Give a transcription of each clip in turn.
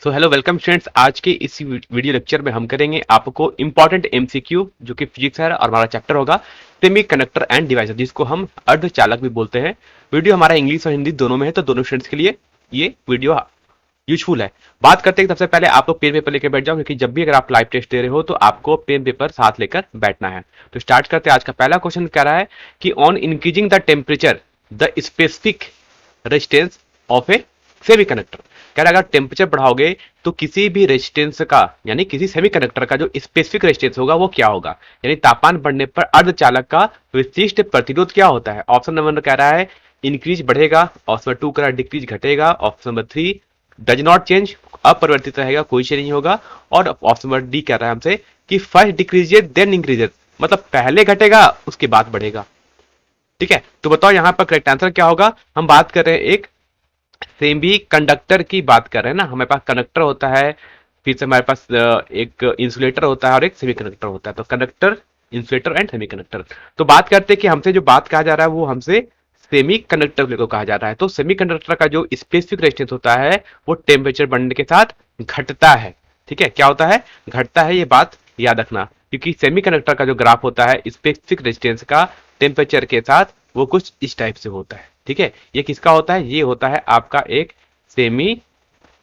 So hello welcome students. आज के इस वीडियो लेक्चर में हम करेंगे आपको इंपॉर्टेंट एमसीक्यू जो कि फिजिक्स है और हमारा चैप्टर होगा सेमी कंडक्टर एंड डिवाइसेस, जिसको हम अर्धचालक भी बोलते हैं। वीडियो हमारा इंग्लिश और हिंदी दोनों में है, तो दोनों स्टूडेंट्स के लिए ये वीडियो यूजफुल है। बात करते हैं सबसे पहले आप लोग पेन पेपर लेकर बैठ जाओ, क्योंकि जब भी अगर आप लाइव टेस्ट दे रहे हो तो आपको पेन पेपर साथ लेकर बैठना है। तो स्टार्ट करते हैं। आज का पहला क्वेश्चन कह रहा है कि on increasing the temperature the specific resistance of A semiconductor. कह रहा है अगर टेम्परेचर बढ़ाओगे तो किसी भी रेजिस्टेंस का यानी किसी सेमीकंडक्टर का जो स्पेसिफिक रेजिस्टेंस होगा वो क्या होगा, यानी तापमान बढ़ने पर अर्धचालक का विशिष्ट प्रतिरोध क्या होता है। ऑप्शन नंबर कह रहा है इंक्रीज बढ़ेगा, ऑप्शन नंबर 2 कह रहा है डिक्रीज घटेगा, option number 3 does not change अपरिवर्तित रहेगा, कोई चेंज नहीं होगा, और ऑप्शन नंबर डी कह रहा है हमसे कि फर्स्ट डिक्रीजेज देन इंक्रीजेज, मतलब पहले घटेगा उसके बाद बढ़ेगा। ठीक है, तो बताओ यहाँ पर करेक्ट आंसर क्या होगा। हम बात कर रहे हैं एक सेमी कंडक्टर की बात कर रहे हैं ना, हमारे पास कंडक्टर होता है, फिर से हमारे पास एक इंसुलेटर होता है और एक सेमी कंडक्टर होता है। तो conductor, insulator and semi conductor. तो बात करते हैं कि हमसे जो बात कहा जा रहा है वो हमसे सेमी कंडक्टर को कहा जा रहा है। तो सेमी कंडक्टर का जो स्पेसिफिक रेजिस्टेंस होता है वो टेम्परेचर बढ़ने के साथ घटता है। ठीक है, क्या होता है? घटता है। ये बात याद रखना, क्योंकि सेमीकंडक्टर का जो ग्राफ होता है स्पेसिफिक रेजिस्टेंस का टेम्परेचर के साथ वो कुछ इस टाइप से होता है। ठीक है, ये किसका होता है? ये होता है आपका एक सेमी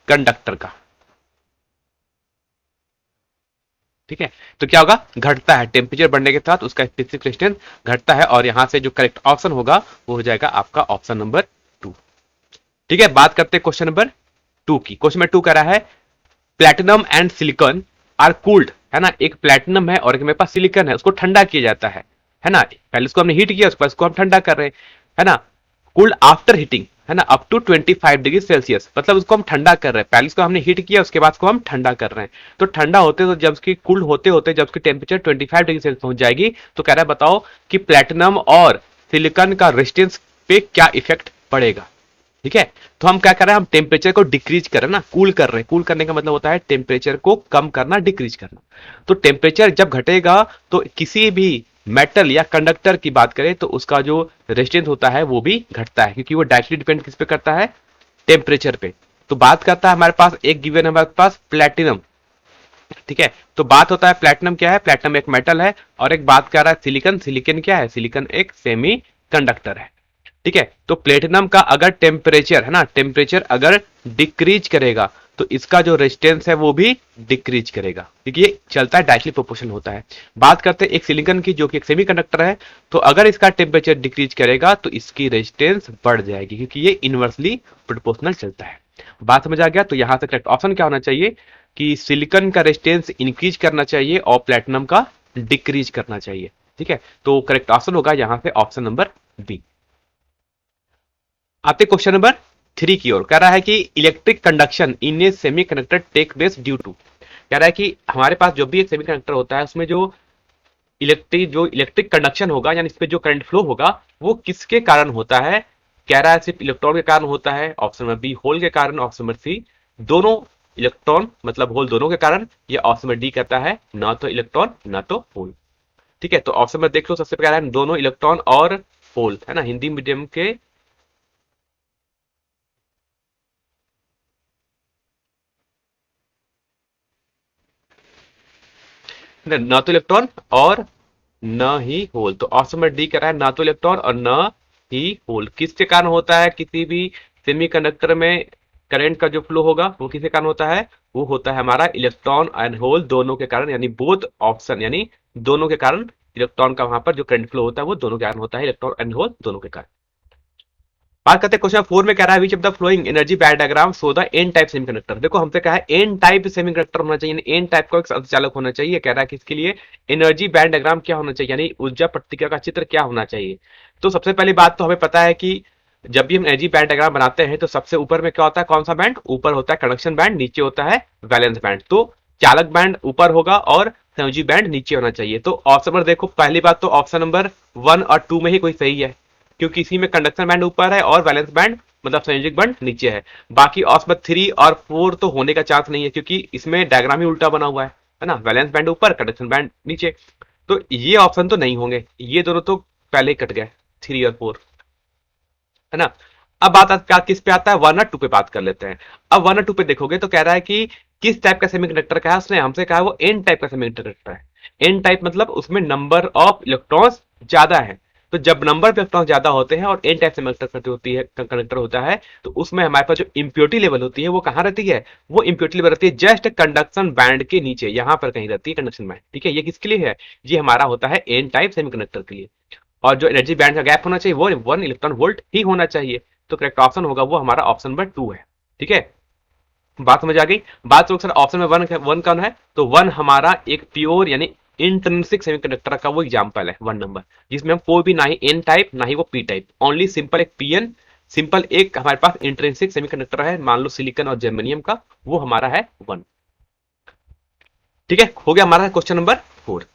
कंडक्टर का। ठीक है, तो क्या होगा? घटता है, टेम्परेचर बढ़ने के साथ उसका स्पेसिफिक रेजिस्टेंस घटता है, और यहां से जो करेक्ट ऑप्शन होगा वो हो जाएगा आपका ऑप्शन नंबर 2। ठीक है, बात करते हैं क्वेश्चन नंबर 2 की। क्वेश्चन नंबर 2 कह रहा है platinum and silicon are cooled, है ना। एक प्लेटिनम है और एक मेरे पास सिलिकॉन है, उसको ठंडा किया जाता है ना। पहले उसको हमने हीट किया, उसके बाद उसको हम ठंडा कर रहे हैं, है ना। कूल्ड आफ्टर हीटिंग, है ना, अप टू 25 डिग्री सेल्सियस, मतलब उसको हम ठंडा कर रहे हैं। पहले उसको हमने हीट किया, उसके बाद उसको हम ठंडा कर रहे हैं। तो ठंडा होते तो जब उसकी कूल्ड होते होते जब उसकी टेम्परेचर 25 डिग्री सेल्सियस पहुंच जाएगी, तो कह रहा है बताओ कि प्लेटिनम और सिलिकॉन का रेजिस्टेंस पे क्या इफेक्ट पड़ेगा। ठीक है, तो हम क्या कर रहे हैं? हम टेम्परेचर को डिक्रीज कर रहे हैं ना, कूल कर रहे हैं। कूल करने का मतलब होता है टेम्परेचर को कम करना, डिक्रीज करना। तो टेम्परेचर जब घटेगा तो किसी भी मेटल या कंडक्टर की बात करें तो उसका जो रेजिस्टेंस होता है वो भी घटता है, क्योंकि वो डायरेक्टली डिपेंड किस पे करता है? टेम्परेचर पे। तो बात करता है हमारे पास एक गिवन है, हमारे पास प्लेटिनम। ठीक है, तो बात होता है प्लेटिनम क्या है? प्लेटिनम एक मेटल है, और एक बात कर रहा है सिलिकन। सिलिकन क्या है? सिलिकन एक सेमी कंडक्टर है। ठीक है, तो प्लेटिनम का अगर टेम्परेचर, है ना, टेम्परेचर अगर डिक्रीज करेगा तो इसका जो रेजिस्टेंस है वो भी डिक्रीज करेगा, क्योंकि ये चलता है डायरेक्टली प्रोपोर्शनल होता है। बात करते हैं एक सिलिकॉन की जो कि एक सेमीकंडक्टर है, तो अगर इसका टेम्परेचर डिक्रीज करेगा तो इसकी रेजिस्टेंस बढ़ जाएगी, क्योंकि ये इनवर्सली प्रोपोर्शनल चलता है। बात समझ आ गया? तो यहां से करेक्ट ऑप्शन क्या होना चाहिए कि सिलिकॉन का रेजिस्टेंस इंक्रीज करना चाहिए और प्लेटिनम का डिक्रीज करना चाहिए। ठीक है, तो करेक्ट ऑप्शन होगा यहां से ऑप्शन नंबर बी। आते क्वेश्चन नंबर 3 की ओर। कह रहा है कि electric conduction in a semiconductor take place due to. कह रहा है कि हमारे पास जो भी एक सेमीकंडक्टर होता है उसमें जो इलेक्ट्रिक कंडक्शन होगा, यानी इस पे जो करंट फ्लो होगा वो किसके कारण होता है। कह रहा है सिर्फ इलेक्ट्रॉन के कारण होता है, ऑप्शन नंबर बी होल के कारण, ऑप्शन नंबर सी दोनों इलेक्ट्रॉन मतलब होल दोनों के कारण, या ऑप्शन नंबर डी कहता है ना तो इलेक्ट्रॉन ना तो होल। ठीक है, तो ऑप्शन नंबर देख लो, सबसे पहले है दोनों इलेक्ट्रॉन और होल, है ना, हिंदी मीडियम के। ना तो इलेक्ट्रॉन और न ही होल, तो ऑप्शन नंबर डी कह रहा है ना तो इलेक्ट्रॉन और न ही होल। किसके कारण होता है? किसी भी सेमीकंडक्टर में करंट का जो फ्लो होगा वो किसके कारण होता है? वो होता है हमारा इलेक्ट्रॉन एंड होल दोनों के कारण, यानी बोथ ऑप्शन, यानी दोनों के कारण इलेक्ट्रॉन का वहां पर जो करंट फ्लो होता है वो दोनों के कारण होता है, इलेक्ट्रॉन एंड होल दोनों के कारण। बात करते हैं क्वेश्चन 4 में। कह रहा है which of the following energy band diagram show the n type semiconductor. देखो हमसे कहा है एन टाइप सेमीकंडक्टर होना चाहिए, एन टाइप का एक अर्धचालक होना चाहिए। कह रहा है कि इसके लिए एनर्जी बैंड डायग्राम क्या होना चाहिए, यानी ऊर्जा प्रतिक्रिया का चित्र क्या होना चाहिए। तो सबसे पहली बात तो हमें पता है कि जब भी हम एनर्जी बैंड डायग्राम बनाते हैं तो सबसे ऊपर में क्या होता है? कौन सा बैंड? ऊपर होता है कंडक्शन बैंड, नीचे होता है वैलेंस बैंड। तो चालक बैंड ऊपर होगा और संयोजी बैंड नीचे होना चाहिए। तो ऑप्शन नंबर देखो, पहली बात तो ऑप्शन नंबर 1 और 2 में ही कोई सही है, क्योंकि इसी में कंडक्शन बैंड ऊपर है और वैलेंस बैंड मतलब संयोजक बैंड नीचे है। बाकी ऑप्शन 3 और 4 तो होने का चांस नहीं है, क्योंकि इसमें डायग्राम ही उल्टा बना हुआ है ना, वैलेंस बैंड ऊपर कंडक्शन बैंड नीचे। तो ये ऑप्शन तो नहीं होंगे, ये दोनों तो पहले ही कट गए, 3 और 4, है ना। अब बात किस पे आता है, 1 और 2 पे बात कर लेते हैं। अब 1 और 2 पे देखोगे तो कह रहा है कि किस टाइप का सेमीकंडक्टर का है, उसने हमसे कहा वो एन टाइप का सेमीकंडक्टर है। एन टाइप मतलब उसमें नंबर ऑफ इलेक्ट्रॉन्स ज्यादा है। तो जब नंबर ऑफ इलेक्ट्रॉन ज्यादा होते हैं और एन टाइप सेमीकंडक्टर होती है, कंडक्टर होता है, तो उसमें हमारे पास जो इम्प्योरिटी लेवल होती है वो कहां रहती है, वो इम्प्योरिटी लेवल रहती है जस्ट कंडक्शन बैंड के नीचे, यहां पर कहीं रहती है कंडक्शन बैंड। ठीक है, ये किसके लिए है, ये हमारा होता है एन टाइप सेमीकंडक्टर के लिए। और जो एनर्जी बैंड का गैप होना चाहिए वो 1 इलेक्ट्रॉन वोल्ट ही होना चाहिए। तो करेक्ट ऑप्शन होगा वो हमारा ऑप्शन नंबर 2 है। ठीक है, बात समझ आ गई। बात करो सर ऑप्शन में वन वन कौन है, तो वन हमारा एक प्योर यानी इंट्रिंसिक सेमीकंडक्टर का वो एग्जांपल है, 1 नंबर, जिसमें हम कोई भी ना ही एन टाइप ना ही वो पी टाइप, ओनली सिंपल एक पीएन, सिंपल एक हमारे पास इंट्रिंसिक सेमीकंडक्टर है, मान लो सिलिकॉन और जर्मेनियम का, वो हमारा है 1। ठीक है, हो गया हमारा क्वेश्चन नंबर 4।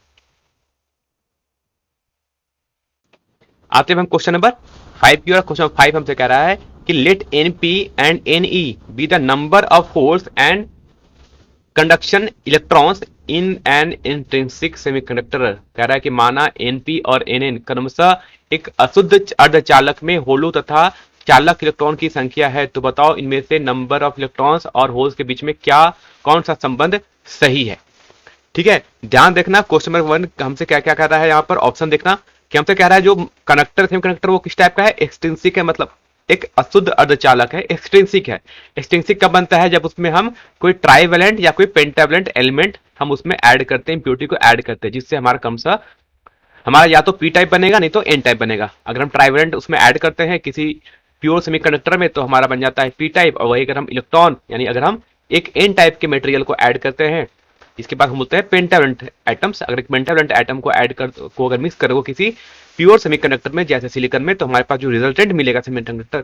आते हैं हम क्वेश्चन नंबर 5 की ओर। क्वेश्चन 5 हमसे कह रहा है कि let n p and n e be the number of holes and conduction electrons in an intrinsic semiconductor. कह रहा है कि माना एनपी और एनएन क्रमशः एक अशुद्ध अर्धचालक में होलो तथा चालक इलेक्ट्रॉन की संख्या है, तो बताओ इनमें से नंबर ऑफ इलेक्ट्रॉन्स और होल्स के बीच में क्या कौन सा संबंध सही है। ठीक है, ध्यान देखना क्वेश्चन नंबर 1 हमसे क्या क्या कर रहा है, यहाँ पर ऑप्शन देखना कि हमसे कह रहा है जो कनेक्टर सेमीकंडक्टर वो किस टाइप का है, एक्सट्रिंसिक है, मतलब एक अशुद्ध अर्धचालक है, एक्सट्रिंसिक है। एक्सट्रिंसिक कब बनता है, जब उसमें हम कोई ट्राइवेलेंट या कोई पेंटावेलेंट एलिमेंट हम उसमें ऐड करते हैं, इम्प्योरिटी को ऐड करते हैं, जिससे हमारा कम सा हमारा या तो पी टाइप बनेगा नहीं तो एन टाइप बनेगा। अगर हम ट्राइवेलेंट उसमें ऐड करते हैं किसी प्योर सेमीकंडक्टर में तो हमारा बन जाता है पी टाइप, और वही अगर हम इलेक्ट्रॉन यानी अगर हम एक एन टाइप के मटेरियल को ऐड करते हैं, इसके बाद हम बोलते हैं पेंटावेलेंट एटम्स। अगर एक पेंटावेलेंट एटम को ऐड कर को अगर मिक्स करोगे किसी प्योर सेमीकंडक्टर में जैसे सिलिकॉन में, तो हमारे पास जो रिजल्टेंट मिलेगा सेमीकंडक्टर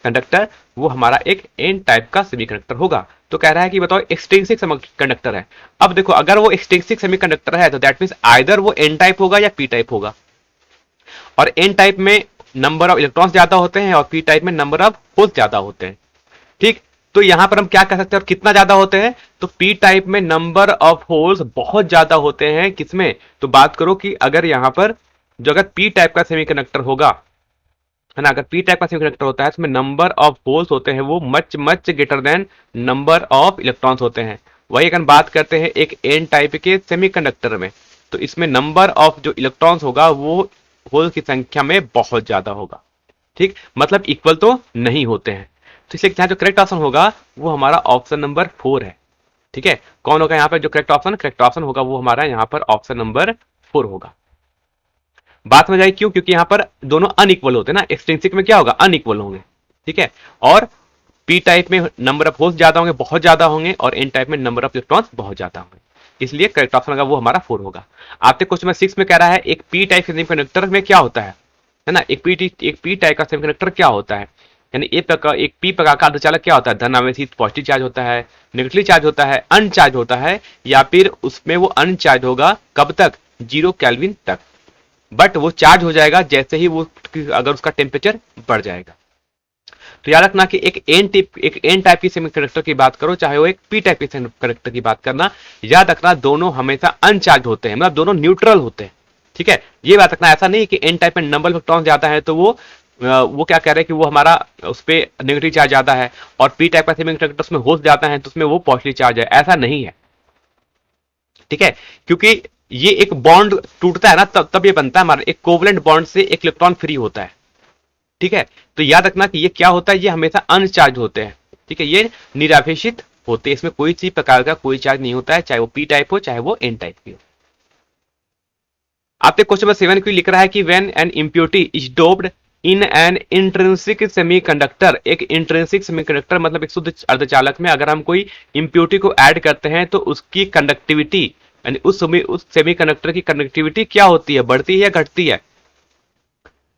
कंडक्टर वो हमारा एक एन टाइप का सेमीकंडक्टर होगा। तो कह रहा है कि बताओ एक्सट्रिंसिक सेमीकंडक्टर है। अब देखो अगर वो एक्सट्रिंसिक सेमीकंडक्टर है तो दैट मींस आइदर वो एन टाइप होगा या पी टाइप होगा, और एन टाइप में नंबर ऑफ इलेक्ट्रॉन्स ज्यादा होते हैं और पी टाइप में नंबर ऑफ होल्स ज्यादा होते हैं। ठीक, तो यहां पर हम क्या कह सकते हैं और कितना ज्यादा होते हैं, तो पी टाइप में नंबर ऑफ होल्स बहुत ज्यादा होते हैं किसमें, तो बात करो कि अगर यहां पर जो अगर पी टाइप का सेमीकंडक्टर होगा है ना, अगर पी टाइप का सेमीकंडक्टर होता है इसमें नंबर ऑफ होल्स होते हैं वो much much greater than number of electrons होते हैं। वही अगर बात करते हैं एक एन टाइप के सेमीकंडक्टर में, तो इसमें नंबर ऑफ जो इलेक्ट्रॉन्स होगा वो होल्स की संख्या में बहुत ज्यादा होगा। ठीक, मतलब इक्वल तो नहीं होते हैं। तो इसलिए यहाँ जो करेक्ट ऑप्शन होगा वो हमारा ऑप्शन नंबर 4 है। ठीक है, कौन होगा यहाँ पर जो करेक्ट ऑप्शन होगा वो हमारा यहाँ पर ऑप्शन नंबर 4 होगा। बात में जाए क्यों, क्योंकि यहां पर दोनों अनइक्वल होते हैं ना, एक्सट्रिंसिक में क्या होगा अनइक्वल होंगे। ठीक है, और पी टाइप में नंबर ऑफ होल्स ज्यादा होंगे, बहुत ज्यादा होंगे, और एन टाइप में नंबर ऑफ इलेक्ट्रॉन्स बहुत ज्यादा होंगे, इसलिए करेक्ट ऑप्शन होगा वो हमारा 4 होगा। आपके क्वेश्चन में 6 में कह रहा है एक पी टाइप के सेमीकंडक्टर में क्या होता है ना, एक पी टाइप का सेमीकंडक्टर क्या होता है, यानी एक पी प्रकार का अर्धचालक क्या होता है, धन आवेशित पॉजिटिव चार्ज होता है, नेगेटिव चार्ज होता है, अनचार्ज होता है, या फिर उसमें वो अनचार्ज होगा कब तक, 0 केल्विन तक, बट वो चार्ज हो जाएगा जैसे ही वो अगर उसका टेम्परेचर बढ़ जाएगा। तो याद रखना कि एक एन टाइप की सेमीकंडक्टर की बात करो चाहे वो एक पी टाइप की सेमीकंडक्टर की बात करना, याद रखना दोनों हमेशा अनचार्ज होते हैं, मतलब दोनों न्यूट्रल होते हैं। ठीक है, ये बात रखना, ऐसा नहीं कि एन टाइप में नंबर ऑफ इलेक्ट्रॉन ज्यादा है तो वो क्या कह रहे हैं कि वो हमारा उस पर नेगेटिव चार्ज ज्यादा है, और पी टाइप का सेमीकंडक्टर उसमें होल्स ज्यादा है तो उसमें वो पॉजिटिव चार्ज है, ऐसा नहीं है। ठीक है, क्योंकि ये एक बॉन्ड टूटता है ना तब ये बनता है हमारा एक कोवलेंट बॉन्ड से एक इलेक्ट्रॉन फ्री होता है। ठीक है, तो याद रखना कि ये क्या होता है, ये हमेशा अनचार्ज होते हैं। ठीक है, ये निरावेशित होते हैं, इसमें कोई सी प्रकार का कोई चार्ज नहीं होता है, चाहे वो पी टाइप हो चाहे वो एन टाइप की हो। आपके क्वेश्चन नंबर 7 को लिख रहा है कि when an impurity is doped in an intrinsic semiconductor, एक इंट्रिंसिक सेमीकंडक्टर मतलब एक शुद्ध अर्धचालक में अगर हम कोई इम्प्योरिटी को ऐड करते हैं तो उसकी कंडक्टिविटी यानी उस सेमीकंडक्टर की कंडक्टिविटी क्या होती है, बढ़ती है या घटती है।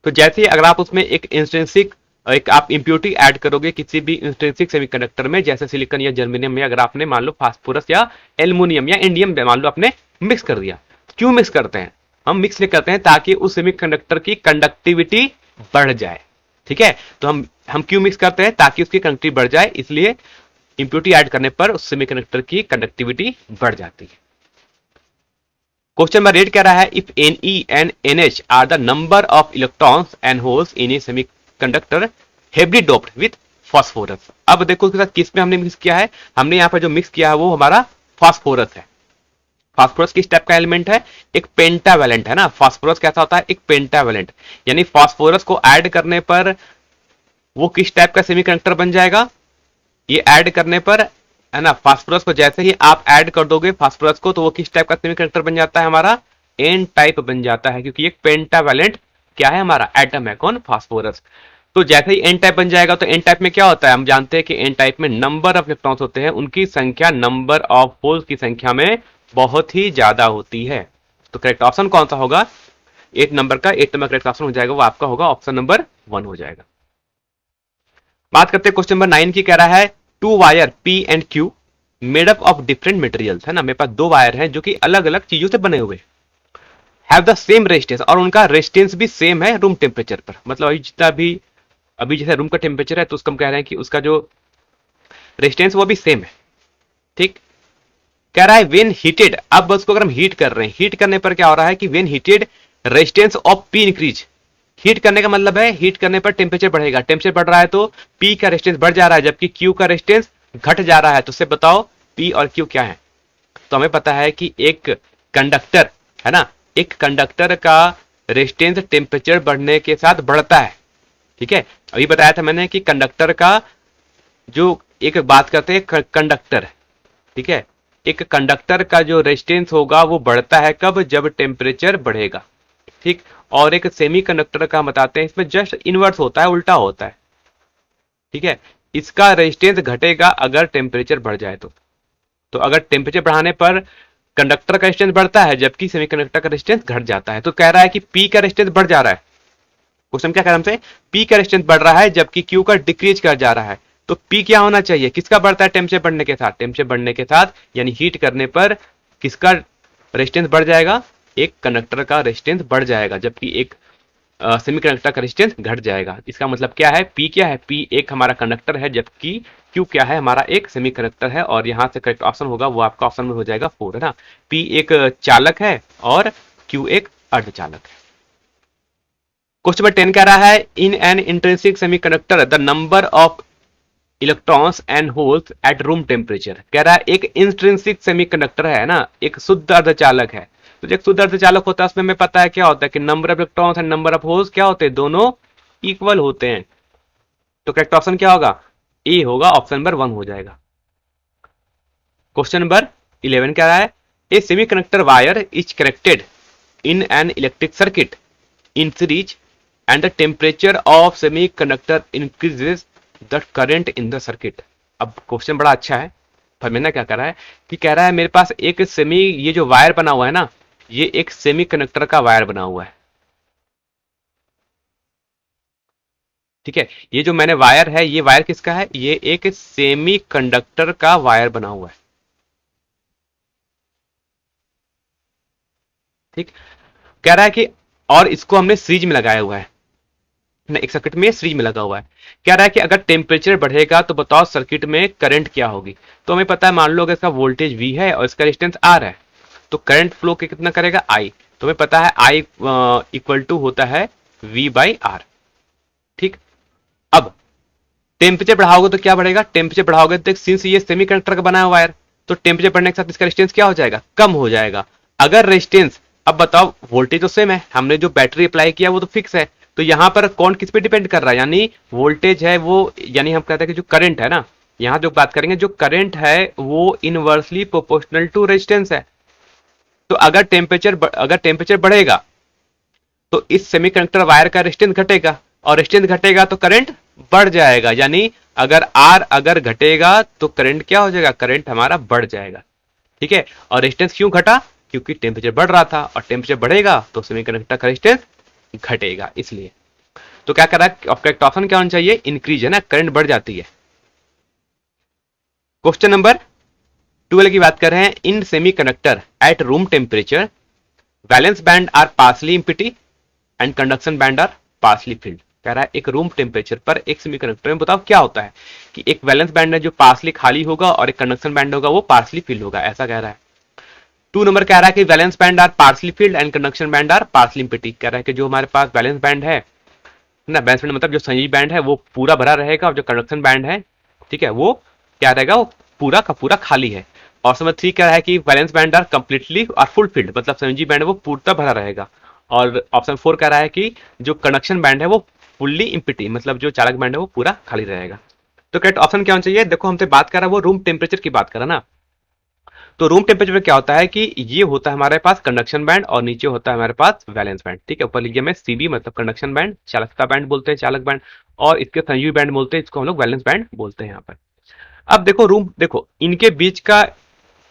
तो जैसे अगर आप उसमें एक आप इम्प्योरिटी ऐड करोगे किसी भी इंट्रिंसिक सेमीकंडक्टर में, जैसे सिलिकॉन या जर्मेनियम में अगर आपने मान लो फास्फोरस या एल्युमिनियम या इंडियम मान लो आपने मिक्स कर दिया, क्यों मिक्स करते हैं, हम मिक्स इसलिए करते हैं ताकि उस सेमीकंडक्टर की कंडक्टिविटी बढ़ जाए। ठीक है, तो हम क्यों मिक्स करते हैं, ताकि उसकी कंडक्टिविटी बढ़ जाए, इसलिए इंप्योरिटी ऐड करने पर उस सेमीकंडक्टर की कंडक्टिविटी बढ़ जाती है। क्वेश्चन नंबर 8 कह रहा है if n e and n h are the number of electrons and holes in a semiconductor heavily doped with phosphorus. अब देखो उसके साथ किस में हमने मिक्स किया है, हमने यहाँ पर जो मिक्स किया है वो हमारा फास्फोरस है। फास्फोरस किस टाइप का एलिमेंट है, एक पेंटावेलेंट है ना। फास्फोरस कैसा होता है, एक पेंटावेलेंट, यानी फास्फोरस को ऐड करने पर वो किस टाइप का सेमीकंडक्टर बन जाएगा, ये ऐड करने पर है ना, फास्फोरस को जैसे ही आप ऐड कर दोगे फास्फोरस को, तो वो किस टाइप का सेमीकंडक्टर बन जाता है, हमारा एन टाइप बन जाता है, क्योंकि एक पेंटावेलेंट क्या है, हमारा एटम है, कौन, फास्फोरस। तो जैसे ही एन टाइप बन जाएगा, तो एन टाइप में क्या होता है, हम जानते हैं कि एन टाइप में नंबर ऑफ इलेक्ट्रॉन्स होते हैं, उनकी संख्या नंबर ऑफ होल्स की संख्या में बहुत ही ज्यादा होती है। तो करेक्ट ऑप्शन कौन सा होगा, 8 नंबर करेक्ट ऑप्शन हो जाएगा, वो आपका होगा ऑप्शन नंबर 1 हो जाएगा। बात करते हैं क्वेश्चन नंबर 9 की, कह रहा है two wire p and q made up of different materials, है ना, मेरे पास दो वायर हैं जो कि अलग अलग चीजों से बने हुए, हैव द सेम रेजिस्टेंस, और उनका रेजिस्टेंस भी सेम है रूम टेम्परेचर पर। मतलब अभी जितना भी अभी जैसे रूम का टेम्परेचर है, तो उसका हम कह रहे हैं कि उसका जो रेजिस्टेंस वो भी सेम है। ठीक, कह रहा है वेन हीटेड, अब बस को अगर हम हीट कर रहे हैं, हीट करने पर क्या हो रहा है कि when heated resistance of P increase, heat करने का मतलब है हीट करने पर टेम्परेचर बढ़ेगा, टेम्परेचर बढ़ रहा है तो पी का रेजिस्टेंस बढ़ जा रहा है, जबकि क्यू का रेजिस्टेंस घट जा रहा है। तो उससे बताओ पी और क्यू क्या है। तो हमें पता है कि एक कंडक्टर है ना, एक कंडक्टर का रेजिस्टेंस टेम्परेचर बढ़ने के साथ बढ़ता है। ठीक है, अभी बताया था मैंने कि कंडक्टर का जो, एक बात करते हैं कंडक्टर, ठीक है, एक कंडक्टर का जो रेजिस्टेंस होगा वो बढ़ता है कब, जब टेम्परेचर बढ़ेगा। ठीक, और एक सेमी कंडक्टर का बताते हैं, इसमें जस्ट इनवर्स होता है, उल्टा होता है। ठीक है, इसका रेजिस्टेंस घटेगा अगर टेम्परेचर बढ़ जाए तो अगर टेम्परेचर बढ़ाने पर कंडक्टर का रेजिस्टेंस बढ़ता है, जबकि सेमीकंडक्टर का रेजिस्टेंस घट जाता है। तो कह रहा है कि पी का रेजिस्टेंस बढ़ जा रहा है, क्वेश्चन क्या कह रहा है हमसे, पी का रेजिस्टेंस बढ़ रहा है जबकि क्यू का डिक्रीज कर जा रहा है। तो पी क्या होना चाहिए, किसका बढ़ता है टेम्परेचर बढ़ने के साथ, टेम्परेचर बढ़ने के साथ यानी हीट करने पर किसका रेजिस्टेंस बढ़ जाएगा, एक कंडक्टर का रेजिस्टेंस बढ़ जाएगा, जबकि एक सेमीकंडक्टर का रेजिस्टेंस घट जाएगा। इसका मतलब क्या है, पी क्या है, पी एक हमारा कंडक्टर है, जबकि क्यू क्या है, हमारा एक सेमीकंडक्टर है। और यहां से करेक्ट ऑप्शन होगा वो आपका ऑप्शन में हो जाएगा 4, है ना। पी एक चालक है और क्यू एक अर्धचालक है। क्वेश्चन नंबर 10 कह रहा है इन an intrinsic semiconductor the number of electrons and holes eight room temperature. कह रहा है एक इंट्रिंसिक सेमीकंडक्टर है ना, एक शुद्ध अर्धचालक है। तो जो एक शुद्ध अर्धचालक होता है उसमें हमें पता है क्या होता है कि number of electrons and number of holes क्या होते हैं, दोनों इक्वल होते हैं। तो करेक्ट ऑप्शन क्या होगा, ए होगा, ऑप्शन नंबर 1 हो जाएगा। क्वेश्चन नंबर 11 कह रहा है a semiconductor wire is connected in an electric circuit in series and the temperature of semiconductor increases the current in the circuit। अब क्वेश्चन बड़ा अच्छा है, पर मैंने क्या करा है कि कह रहा है मेरे पास एक सेमी, ये जो वायर बना हुआ है ना, ये एक सेमी कंडक्टर का वायर बना हुआ है। ठीक है, ये जो मैंने वायर है, ये वायर किसका है, ये एक सेमी कंडक्टर का वायर बना हुआ है। ठीक, कह रहा है कि और इसको हमने सीरीज में लगाया हुआ है, एक सर्किट में सीरीज में लगा हुआ है। कह रहा है कि अगर टेम्परेचर बढ़ेगा तो बताओ सर्किट में करंट क्या होगी। तो हमें पता है, मान लो अगर इसका वोल्टेज V है और इसका रेजिस्टेंस R है, तो करंट फ्लो कितना करेगा I। तो हमें पता है I इक्वल टू होता है V/R। ठीक, अब टेम्परेचर बढ़ाओगे तो क्या बढ़ेगा, टेम्परेचर बढ़ाओगे तो सिंस ये सेमीकंडक्टर का बना हुआ वायर, तो टेम्परेचर बढ़ने के साथ इसका रेजिस्टेंस क्या हो जाएगा, कम हो जाएगा। अगर रेजिस्टेंस, अब बताओ वोल्टेज तो सेम है, हमने जो बैटरी अप्लाई किया वो तो फिक्स है, तो यहां पर कौन किस पे डिपेंड कर रहा है, यानी वोल्टेज है वो, यानी हम कहते हैं कि जो करंट है ना, यहां जो बात करेंगे, जो करंट है वो इनवर्सली प्रोपोर्शनल टू रेजिस्टेंस है। तो अगर टेम्परेचर बढ़ेगा तो इस सेमीकंडक्टर वायर का रेजिस्टेंस घटेगा, और रेजिस्टेंस घटेगा तो करंट बढ़ जाएगा, यानी अगर आर अगर घटेगा तो करंट क्या हो जाएगा, करंट हमारा बढ़ जाएगा। ठीक है, और रेजिस्टेंस क्यों घटा, क्योंकि टेम्परेचर बढ़ रहा था, और टेम्परेचर बढ़ेगा तो सेमीकंडक्टर का रेजिस्टेंस घटेगा, इसलिए। तो क्या कर रहा है, करेक्ट ऑप्शन क्या होना चाहिए, इंक्रीज, है ना, करंट बढ़ जाती है। क्वेश्चन नंबर 12 की बात कर रहे हैं in semiconductor at room temperature valence band are partially empty and conduction band are partially filled. कह रहा है एक रूम टेम्परेचर पर एक सेमीकंडक्टर में बताओ क्या होता है कि एक वैलेंस बैंड है जो पार्सली खाली होगा और एक कंडक्शन बैंड होगा वो पार्सली फिल होगा, ऐसा कह रहा है। 2 नंबर कह रहा है कि valence band are partially filled and conduction band are partially empty. कह रहा है कि जो हमारे पास वैलेंस बैंड है ना। बैलेंस बैंड मतलब जो संयोजी बैंड है वो पूरा भरा रहेगा और जो कंडक्शन बैंड है, ठीक है, वो क्या रहेगा, वो पूरा का पूरा खाली है। ऑप्शन नंबर 3 कह रहा है कि बैलेंस बैंड आर कंप्लीटली और फुल फिल्ड, मतलब संयोजी बैंड है वो पूरा भरा रहेगा। और ऑप्शन 4 कह रहा है कि जो कंडक्शन बैंड है वो फुल्ली इम्पिटी, मतलब जो चालक बैंड है वो पूरा खाली रहेगा। तो करेक्ट ऑप्शन क्या होना चाहिए? देखो हमसे बात कर रहा है वो रूम टेम्परेचर की बात कर रहा है ना। तो रूम टेम्परेचर में क्या होता है कि ये होता है हमारे पास कंडक्शन बैंड और नीचे होता है हमारे पास वैलेंस बैंड। ठीक है, ऊपर लिखिए मैं सीबी मतलब कंडक्शन बैंड, चालकता बैंड बोलते हैं चालक बैंड, और इसके संयोजी बैंड बोलते हैं, इसको हम लोग वैलेंस बैंड बोलते हैं यहाँ पर। अब देखो रूम, देखो इनके बीच का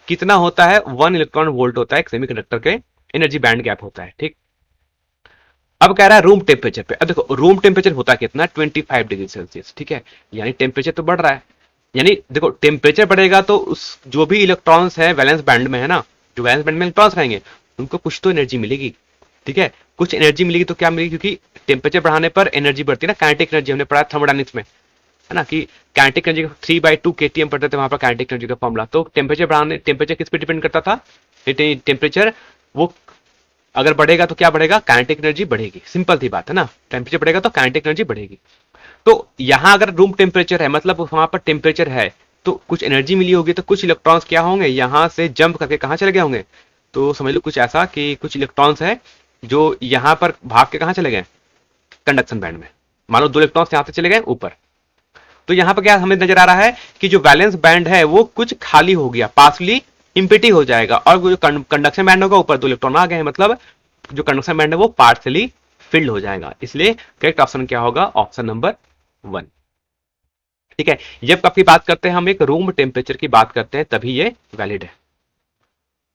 कितना होता है, 1 इलेक्ट्रॉन वोल्ट होता है एक सेमीकंडक्टर के एनर्जी बैंड गैप होता है। ठीक, अब कह रहा है रूम टेम्परेचर पे। अब देखो रूम टेम्परेचर होता है कितना, 25 डिग्री सेल्सियस। ठीक है, यानी टेम्परेचर तो बढ़ रहा है, यानी देखो टेम्परेचर बढ़ेगा तो उस जो भी इलेक्ट्रॉन्स है वैलेंस बैंड में है ना, जो वैलेंस बैंड में इलेक्ट्रॉन्स रहेंगे उनको कुछ तो एनर्जी मिलेगी। ठीक है, कुछ एनर्जी मिलेगी तो क्या मिलेगी, क्योंकि टेम्परेचर बढ़ाने पर एनर्जी बढ़ती है ना, काइनेटिक एनर्जी हमने पढ़ा थर्मोडायनेमिक्स में, है ना, कि काइनेटिक एनर्जी का 3/2 kTm पढ़ते थे वहां पर काइनेटिक एनर्जी का फॉर्मूला। तो टेम्परेचर बढ़ाने, टेम्परेचर किस पे डिपेंड करता था, टेम्परेचर वो अगर बढ़ेगा तो क्या बढ़ेगा, काइनेटिक एनर्जी बढ़ेगी। सिंपल सी बात है ना, टेम्परेचर बढ़ेगा तो काइनेटिक एनर्जी बढ़ेगी। तो यहां अगर रूम टेम्परेचर है मतलब वहां पर टेम्परेचर है तो कुछ एनर्जी मिली होगी, तो कुछ इलेक्ट्रॉन्स क्या होंगे, यहां से जंप करके कहां चले गए होंगे। तो समझ लो कुछ ऐसा कि कुछ इलेक्ट्रॉन्स है जो यहां पर भाग के कहां चले गए, कंडक्शन बैंड में। मान लो 2 इलेक्ट्रॉन्स यहां से चले गए ऊपर, तो यहां पर क्या हमें नजर आ रहा है कि जो वैलेंस बैंड है वो कुछ खाली हो गया, पार्सली इम्पिटी हो जाएगा, और जो कंडक्शन बैंड होगा ऊपर 2 इलेक्ट्रॉन आ गए हैं, मतलब जो कंडक्शन बैंड है वो पार्सली फिल्ड हो जाएगा। इसलिए करेक्ट ऑप्शन क्या होगा, ऑप्शन नंबर 1। ठीक है, जब आपकी बात करते हैं हम एक रूम टेम्परेचर की बात करते हैं तभी ये वैलिड है।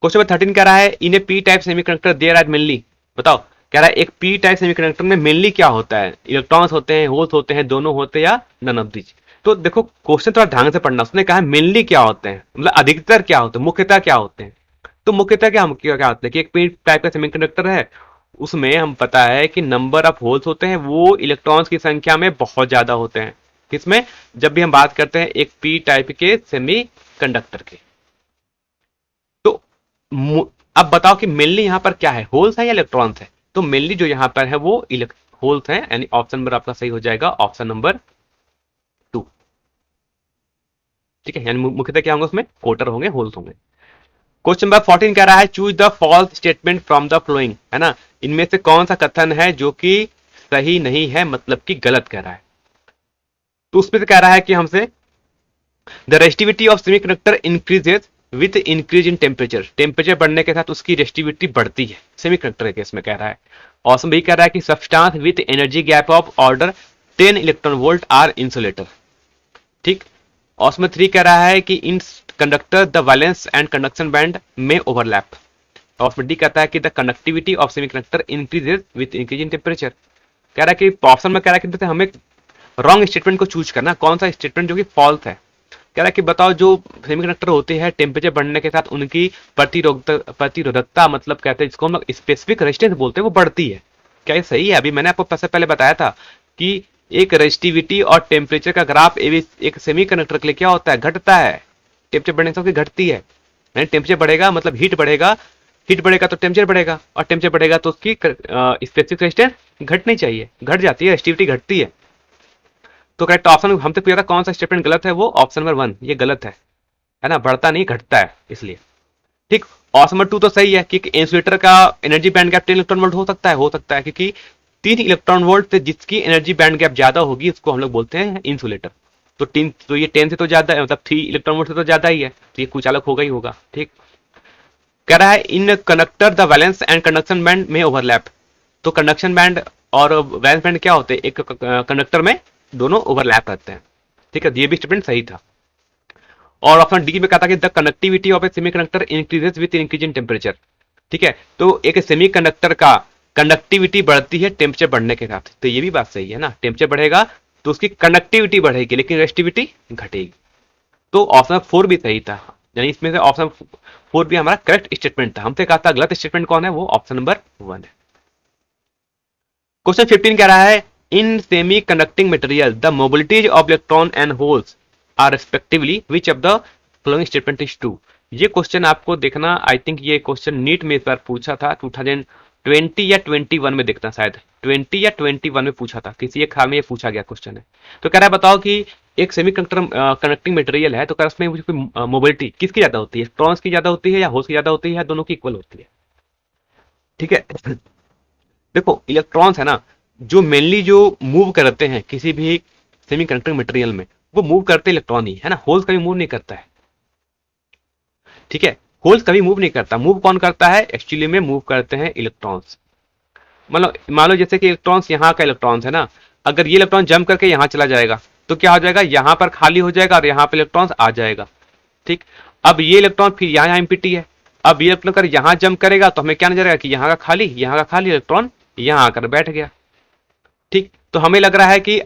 क्वेश्चन नंबर 13 कह रहा है in a P type semiconductor there are mainly, बताओ, कह रहा है एक पी टाइप सेमीकंडक्टर में मेनली क्या होता है, इलेक्ट्रॉन्स होते हैं, होल्स होते हैं, दोनों होते हैं या नन ऑफ दीज। तो देखो क्वेश्चन थोड़ा ढंग से पढ़ना, उसने कहा मेनली क्या होते हैं, मतलब अधिकतर क्या होते हैं, मुख्यतः क्या होते हैं। तो मुख्यतः क्या होते हैं कि एक पी टाइप का सेमीकंडक्टर है, उसमें हम पता है कि नंबर ऑफ होल्स होते हैं वो इलेक्ट्रॉन्स की संख्या में बहुत ज्यादा होते हैं। किसमें, जब भी हम बात करते हैं एक पी टाइप के सेमी कंडक्टर के। तो अब बताओ कि मेनली यहां पर क्या है, होल्स है या इलेक्ट्रॉन्स है। तो मेनली जो यहां पर है वो होल्स है, यानी ऑप्शन नंबर आपका सही हो जाएगा, ऑप्शन नंबर 2। ठीक है, यानी मुख्यतः क्या होंगे उसमें, कोटर होंगे, होल्स होंगे। क्वेश्चन नंबर 14 कह रहा है choose the false statement from the following, है ना, इनमें से कौन सा कथन है जो कि सही नहीं है, मतलब कि गलत कह रहा है। तो उसमें से कह रहा है कि हमसे the resistivity of semiconductor increases with increase in temperature, temperature बढ़ने के साथ उसकी रेस्टिविटी बढ़ती है सेमीकंडक्टर के केस में, कह रहा है। ऑप्शन बी कह रहा है कि substance with energy gap of order 10 electron volt are insulator. ठीक, ऑप्शन 3 कह रहा है कि in conductor the valence and conduction band में ओवरलैप। ऑप्शन डी कहता है कि the conductivity of semiconductor increases with increase in temperature. कह रहा है कि ऑप्शन में कह रहा है कि हमें रॉन्ग स्टेटमेंट को चूज करना, कौन सा स्टेटमेंट जो कि फॉल्स है। कह रहा है कि बताओ जो सेमीकंडक्टर होते हैं टेम्परेचर बढ़ने के साथ उनकी प्रतिरोधकता, मतलब कहते हैं जिसको हम लोग स्पेसिफिक रेजिस्टेंस बोलते हैं, वो बढ़ती है। क्या ये सही है? अभी मैंने आपको सबसे पहले बताया था कि एक रेजिस्टिविटी और टेम्परेचर का ग्राफ एक सेमीकंडक्टर के लिए क्या होता है, घटता है। टेम्परेचर बढ़ने से घटती है, यानी टेम्परेचर बढ़ेगा मतलब हीट बढ़ेगा, हीट बढ़ेगा तो टेम्परेचर बढ़ेगा, और टेम्परेचर बढ़ेगा तो उसकी स्पेसिफिक रेजिस्टेंस घटनी चाहिए, घट जाती है, रेजिस्टिविटी घटती है। तो करेक्ट ऑप्शन हमसे पूछा था कौन सा स्टेटमेंट गलत है, वो ऑप्शन नंबर 1 ये गलत है ना, बढ़ता नहीं घटता है इसलिए। ठीक, ऑप्शन नंबर 2 तो सही है कि इंसुलेटर का energy band gap 10 electron volt हो सकता है क्योंकि 3 इलेक्ट्रॉन वोल्ट से जिसकी एनर्जी बैंड गैप ज्यादा होगी उसको हम लोग बोलते हैं इंसुलेटर। तो 3, तो ये 10 से तो ज्यादा है, मतलब 3 इलेक्ट्रॉन वोल्ट से तो ज्यादा ही है, तो ये कुचालक होगा ही होगा। ठीक, कह रहा है in conductor the valence and conduction band में ओवरलैप। तो कंडक्शन बैंड और वैलेंस बैंड क्या होते हैं, एक कंडक्टर में दोनों ओवरलैप रहते हैं। ठीक है, ये भी स्टेटमेंट सही था। और ऑप्शन डी में कहा था कि the connectivity of A semiconductor increases with increase in temperature. ठीक है, तो एक सेमीकंडक्टर का कंडक्टिविटी बढ़ती है टेम्परेचर बढ़ने के साथ, तो ये भी बात सही है ना, टेम्परेचर बढ़ेगा तो उसकी कंडक्टिविटी बढ़ेगी लेकिन रेजिस्टिविटी घटेगी। तो ऑप्शन 4 भी सही था, यानी इसमें से ऑप्शन 4 भी हमारा करेक्ट स्टेटमेंट था। हमसे कहा था गलत स्टेटमेंट कौन है, वो ऑप्शन नंबर 1 है। क्वेश्चन 15 कह रहा है in semiconducting material the mobilities of electron and holes are respectively which of the following statement is true. ये क्वेश्चन आपको देखना, आई थिंक ये क्वेश्चन नीट में इस बार पूछा था 2000 20 या 21 में देखना, शायद 20 या 21 में पूछा था, किसी एक खाल में ये पूछा गया क्वेश्चन है। तो कह रहा है बताओ कि एक सेमीकंडक्टर कनेक्टिंग मटेरियल है, तो कह रहा है उसमें मोबिलिटी किसकी ज्यादा होती है, इलेक्ट्रॉन्स की ज्यादा होती है या होल्स की ज्यादा होती है, दोनों की इक्वल होती है। ठीक है। देखो इलेक्ट्रॉन्स है ना, जो मेनली जो मूव करते हैं किसी भी सेमीकंडक्टर मटेरियल में, वो मूव करते इलेक्ट्रॉन ही है ना, होल्स कभी मूव नहीं करता है। ठीक है, होल्स कभी मूव नहीं करता, मूव कौन करता है, एक्चुअली में मूव करते हैं इलेक्ट्रॉन्स। मतलब मान लो जैसे कि इलेक्ट्रॉन्स, यहाँ का इलेक्ट्रॉन्स है ना, अगर ये इलेक्ट्रॉन जंप करके यहाँ चला जाएगा तो क्या हो जाएगा, यहाँ पर खाली हो जाएगा और यहाँ पर इलेक्ट्रॉन्स आ जाएगा। ठीक, अब ये इलेक्ट्रॉन फिर यहाँ एम्प्टी है, अब ये इलेक्ट्रॉन अगर यहाँ जंप करेगा तो हमें क्या नजर आएगा कि यहाँ का खाली, यहाँ का खाली, इलेक्ट्रॉन यहाँ आकर बैठ गया। ठीक, तो हमें लग रहा है कि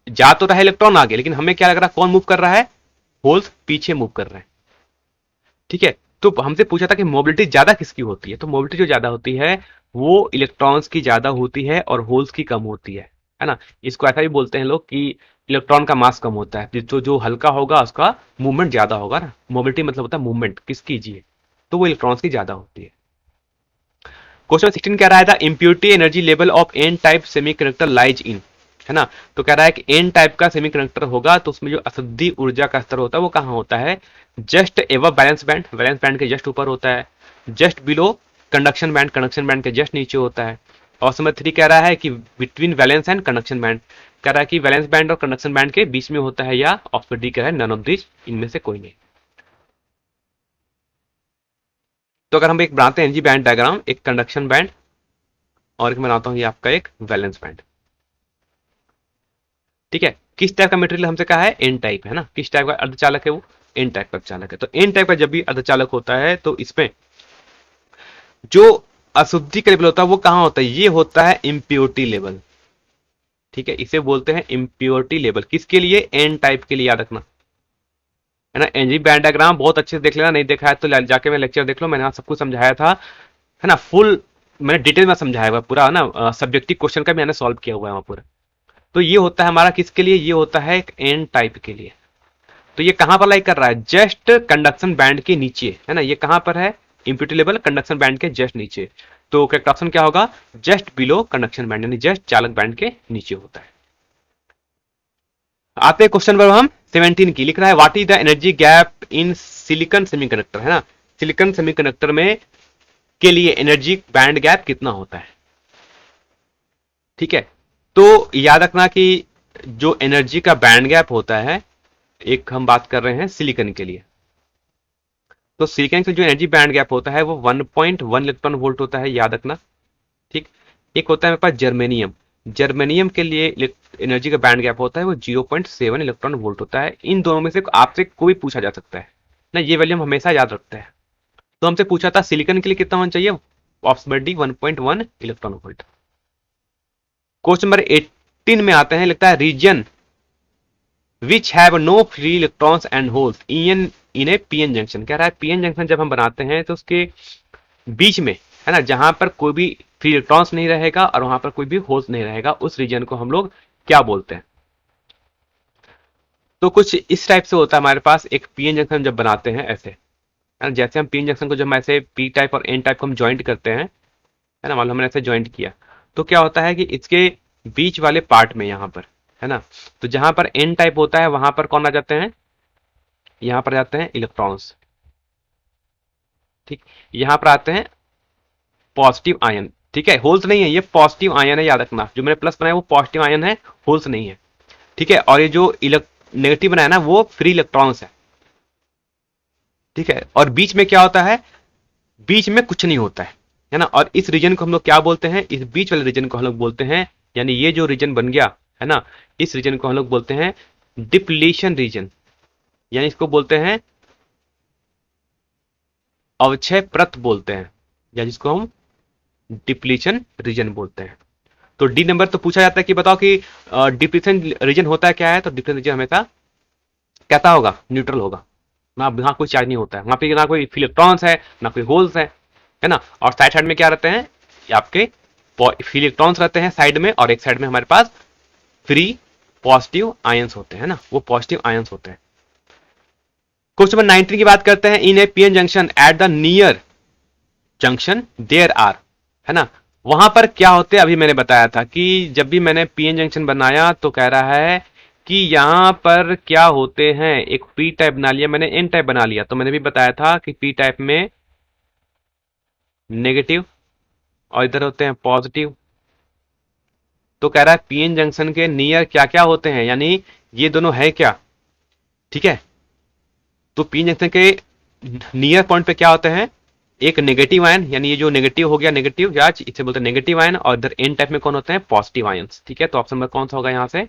जा तो रहा है इलेक्ट्रॉन आगे, लेकिन हमें क्या लग रहा है, कौन मूव कर रहा है, होल्स पीछे मूव कर रहे हैं। ठीक है, तो हमसे पूछा था कि मोबिलिटी ज्यादा किसकी होती है, तो मोबिलिटी जो ज्यादा होती है वो इलेक्ट्रॉन्स की ज्यादा होती है और होल्स की कम होती है ना। इसको ऐसा भी बोलते हैं लोग कि इलेक्ट्रॉन का मास कम होता है, तो जो हल्का होगा उसका मूवमेंट ज्यादा होगा ना, मोबिलिटी मतलब होता है मूवमेंट किसकी जी, तो वो इलेक्ट्रॉन्स की ज्यादा होती है। क्वेश्चन 16 कह रहा है, the impurity energy level of n type semiconductor lies in, है ना। तो कह रहा है कि एन टाइप का सेमीकंडक्टर होगा तो उसमें जो अशुद्धि ऊर्जा का स्तर होता है वो कहाँ होता है, जस्ट एवं बैलेंस बैंड, बैलेंस बैंड के जस्ट ऊपर होता है, just below conduction band, conduction band के जस्ट नीचे होता है। और नंबर 3 कह रहा है कि between valence and conduction band, कह रहा है कि वैलेंस बैंड और कंडक्शन बैंड के बीच में होता है, या ऑप्शन डी कह रहा है नन ऑफ दिस, इनमें से कोई नहीं। तो अगर हम एक बनाते हैं एनर्जी बैंड डायग्राम, एक कंडक्शन बैंड और एक बनाता हूं ये आपका एक वैलेंस बैंड। ठीक है, किस टाइप का मटेरियल हमसे कहा है, एन टाइप है ना, किस टाइप का अर्धचालक है वो, एन टाइप का अर्धचालक है। तो एन टाइप का जब भी अर्धचालक होता है तो इसमें जो अशुद्धि का लेवल होता है वो कहां होता है, ये होता है इम्प्योरिटी लेवल। ठीक है, इसे बोलते हैं इम्प्योरिटी लेवल, किसके लिए, एन टाइप के लिए, याद रखना है ना। एनर्जी बैंड डायग्राम बहुत अच्छे से देख लेना, नहीं देखा है तो जाके मैं लेक्चर देख लो, मैंने सब कुछ समझाया था, है ना, फुल मैंने डिटेल में समझाया हुआ पूरा, है ना, सब्जेक्टिव क्वेश्चन का मैंने सॉल्व किया हुआ है वहां पूरा। तो ये होता है हमारा किसके लिए, ये होता है एक एन टाइप के लिए। तो ये कहां पर लाई कर रहा है, जस्ट कंडक्शन बैंड के नीचे, है ना, ये कहां पर है, इम्प्योरिटी लेवल कंडक्शन बैंड के जस्ट नीचे। तो करेक्ट ऑप्शन क्या होगा, जस्ट बिलो कंडक्शन बैंड, यानी जस्ट चालक बैंड के नीचे होता है। आते हैं क्वेश्चन नंबर हम 17 की, लिख रहा है what is the energy gap in silicon semiconductor, है ना, सिलिकॉन सेमीकंडक्टर में के लिए एनर्जी बैंड गैप कितना होता है। ठीक है, तो याद रखना कि जो एनर्जी का बैंड गैप होता है, एक हम बात कर रहे हैं सिलिकॉन के लिए, तो सिलिकॉन का जो एनर्जी बैंड गैप होता है वो 1.1 इलेक्ट्रॉन वोल्ट होता है, याद रखना। ठीक, एक होता है मेरे पास जर्मेनियम, जर्मेनियम के लिए एनर्जी का बैंड गैप होता है वो 0.7 इलेक्ट्रॉन वोल्ट होता है। इन दोनों में से आपसे कोई पूछा जा सकता है ना, ये वैल्यू हम हमेशा याद रखते हैं। तो हमसे पूछा था सिलिकॉन के लिए कितना होना चाहिए, option D 1.1 electron volt. Question number 18 में आते हैं, लिखता है region which have no free electrons and holes in in a PN junction, कह रहा है पीएन जंक्शन जब हम बनाते हैं तो उसके बीच में, है ना, जहां पर कोई भी फ्री इलेक्ट्रॉन्स नहीं रहेगा और वहां पर कोई भी होल्स नहीं रहेगा, उस रीजन को हम लोग क्या बोलते हैं। तो कुछ इस टाइप से होता है हमारे पास, एक पीएन जंक्शन जब बनाते हैं ऐसे, है ना, जैसे हम पीएन जंक्शन को जब ऐसे पी टाइप और एन टाइप को हम ज्वाइंट करते हैं, है ना, मान लो हमने ऐसे ज्वाइंट किया, तो क्या होता है कि इसके बीच वाले पार्ट में यहाँ पर, है ना, तो जहां पर एन टाइप होता है वहां पर कौन आ जाते हैं, यहां पर जाते हैं इलेक्ट्रॉन्स। ठीक, यहां पर आते हैं पॉजिटिव आयन। ठीक है, होल्स नहीं है, ये पॉजिटिव आयन है, याद रखना, जो मैंने प्लस बनाया वो पॉजिटिव आयन है, होल्स नहीं है। ठीक है, और ये जो नेगेटिव बनाया ना वो फ्री इलेक्ट्रॉन्स है। ठीक है, और बीच में क्या होता है, बीच में कुछ नहीं होता है ना, और इस रीजन को हम लोग क्या बोलते हैं, इस बीच वाले रीजन को हम लोग बोलते हैं, यानी ये जो रीजन बन गया है ना, इस रीजन को हम लोग बोलते हैं डिप्लीशन रीजन, यानी इसको बोलते हैं अवक्षय प्रत बोलते हैं, या जिसको हम डिप्लीशन रीजन बोलते हैं। तो डी नंबर तो पूछा जाता है कि बताओ कि डिप्लीशन रीजन होता है क्या है, तो डिप्लीशन रीजन हमेशा कहता होगा न्यूट्रल होगा ना, वहां कोई चार्ज नहीं होता है, वहां पे ना कोई इलेक्ट्रॉन्स है ना कोई होल्स है ना, और साइड साइड में क्या रहते हैं, आपके फ्री इलेक्ट्रॉन्स रहते हैं साइड में, और एक साइड में हमारे पास फ्री पॉजिटिव आयंस होते हैं ना, वो पॉजिटिव आयंस होते हैं। क्वेश्चन नंबर 19 की बात करते हैं, in a PN junction at the near junction there are, है ना। वहां पर क्या होते हैं, अभी मैंने बताया था कि जब भी मैंने पीएन जंक्शन बनाया तो कह रहा है कि यहाँ पर क्या होते हैं, एक पी टाइप बना लिया मैंने, एन टाइप बना लिया, तो मैंने भी बताया था कि पी टाइप में नेगेटिव और इधर होते हैं पॉजिटिव। तो कह रहा है पीएन जंक्शन के नियर क्या क्या होते हैं, यानी ये दोनों है क्या, ठीक है। तो पीएन जंक्शन के नियर पॉइंट पे क्या होते हैं, एक नेगेटिव आयन, यानी ये जो नेगेटिव हो गया, नेगेटिव चार्ज इसे बोलते हैं नेगेटिव आयन, और इधर एन टाइप में कौन होते हैं, पॉजिटिव आयंस, ठीक है। तो ऑप्शन नंबर कौन सा होगा यहाँ से,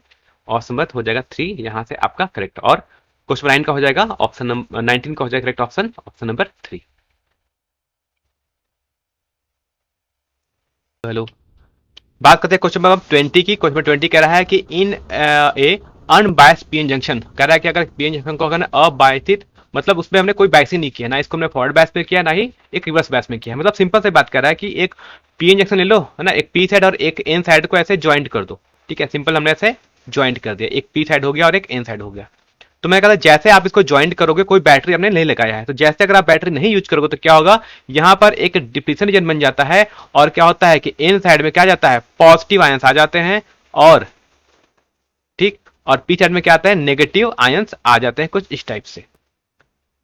ऑप्शन नंबर हो जाएगा 3 यहाँ से आपका करेक्ट, और क्वेश्चन 9 का हो जाएगा ऑप्शन नंबर 19 का हो जाएगा correct option, option number 3। Hello, बात करते हैं क्वेश्चन नंबर 20 की। क्वेश्चन नंबर 20 कह रहा है कि इन ए अनबायस्ड पीएन जंक्शन, कह रहा है कि अगर पीएन जंक्शन को अगर अबायसित, मतलब उसमें हमने कोई बायसिंग नहीं किया, ना इसको हमने फॉरवर्ड बैच में किया ना ही एक रिवर्स बैच में किया, मतलब सिंपल से बात कर रहा है कि एक पीएन जंक्शन ले लो, है ना, एक पी साइड और एक एन साइड को ऐसे ज्वाइंट कर दो, ठीक है, सिंपल हमने ऐसे ज्वाइंट कर दिया, एक पी साइड हो गया और एक एन साइड हो गया। तो मैं कहता जैसे आप इसको ज्वाइंट करोगे, कोई बैटरी हमने नहीं लगाया है, तो जैसे अगर आप बैटरी नहीं यूज करोगे तो क्या होगा, यहां पर एक डिप्लीशन रीजन बन जाता है, और क्या होता है कि इन साइड में क्या जाता है, पॉजिटिव आयंस आ जाते हैं, और ठीक, और पी साइड में क्या आता है, नेगेटिव आयंस आ जाते हैं कुछ इस टाइप से।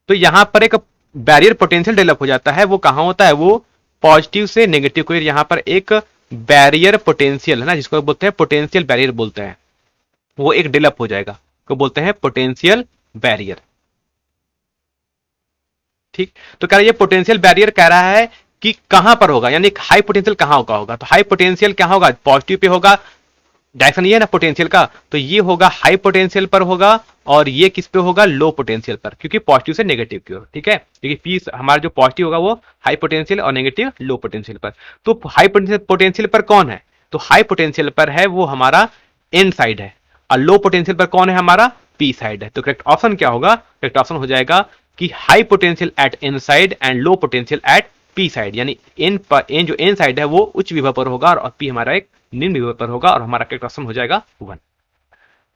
तो यहां पर एक बैरियर पोटेंशियल डेवलप हो जाता है, वो कहां होता है, वो पॉजिटिव से नेगेटिव को यहां पर एक बैरियर पोटेंशियल, है ना, जिसको बोलते हैं पोटेंशियल बैरियर बोलते हैं, वो एक डेवलप हो जाएगा, को बोलते हैं पोटेंशियल बैरियर, ठीक। तो कह रहा है ये पोटेंशियल बैरियर कह रहा है कि कहां पर होगा, यानी हाई पोटेंशियल कहां का होगा, तो हाई पोटेंशियल क्या होगा, पॉजिटिव पे होगा, डायरेक्शन ये है ना पोटेंशियल का, तो ये होगा हाई पोटेंशियल पर होगा, और ये किस पे होगा, लो पोटेंशियल पर, क्योंकि पॉजिटिव से नेगेटिव की ओर, ठीक है, क्योंकि पी हमारा जो पॉजिटिव होगा वो हाई पोटेंशियल और नेगेटिव लो पोटेंशियल पर। तो हाई पोटेंशियल पर कौन है, तो हाई पोटेंशियल पर है वो हमारा एन साइड है, और लो पोटेंशियल पर कौन है, हमारा पी साइड है। तो करेक्ट ऑप्शन क्या होगा, करेक्ट ऑप्शन हो जाएगा कि high potential at n side and low potential at p side, यानी एन पर, एन जो एन साइड है वो उच्च विभव पर होगा, और पी हमारा एक निम्न विभव पर होगा, और हमारा करेक्ट ऑप्शन हो जाएगा 1।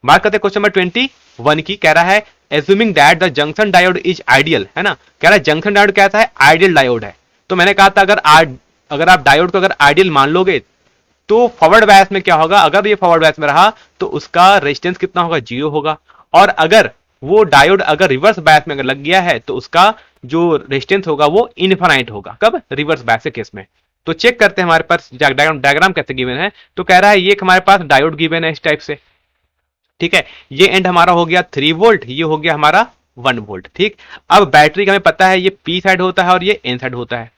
बात करते हैं क्वेश्चन नंबर 21 की। कह रहा है assuming that the junction diode is ideal, है ना, कह रहा है जंक्शन डायोड कैसा है, आइडियल डायोड है। तो मैंने कहा था अगर आप डायोड को अगर आइडियल मान लोगे तो फॉरवर्ड बायस में क्या होगा, अगर ये फॉरवर्ड बायस में रहा तो उसका रेजिस्टेंस कितना होगा, 0 होगा, और अगर वो डायोड अगर रिवर्स बायस में अगर लग गया है तो उसका जो रेजिस्टेंस होगा वो इनफाइनाइट होगा, कब, रिवर्स बायस के केस में। तो चेक करते हैं हमारे पास डायग्राम कैसे गिवन है। तो कह रहा है ये हमारे पास डायोड गिवन है इस टाइप से, ठीक है, ये एंड हमारा हो गया 3 वोल्ट, ये हो गया हमारा 1 वोल्ट, ठीक। अब बैटरी का हमें पता है ये पी साइड होता है और ये एन साइड होता है,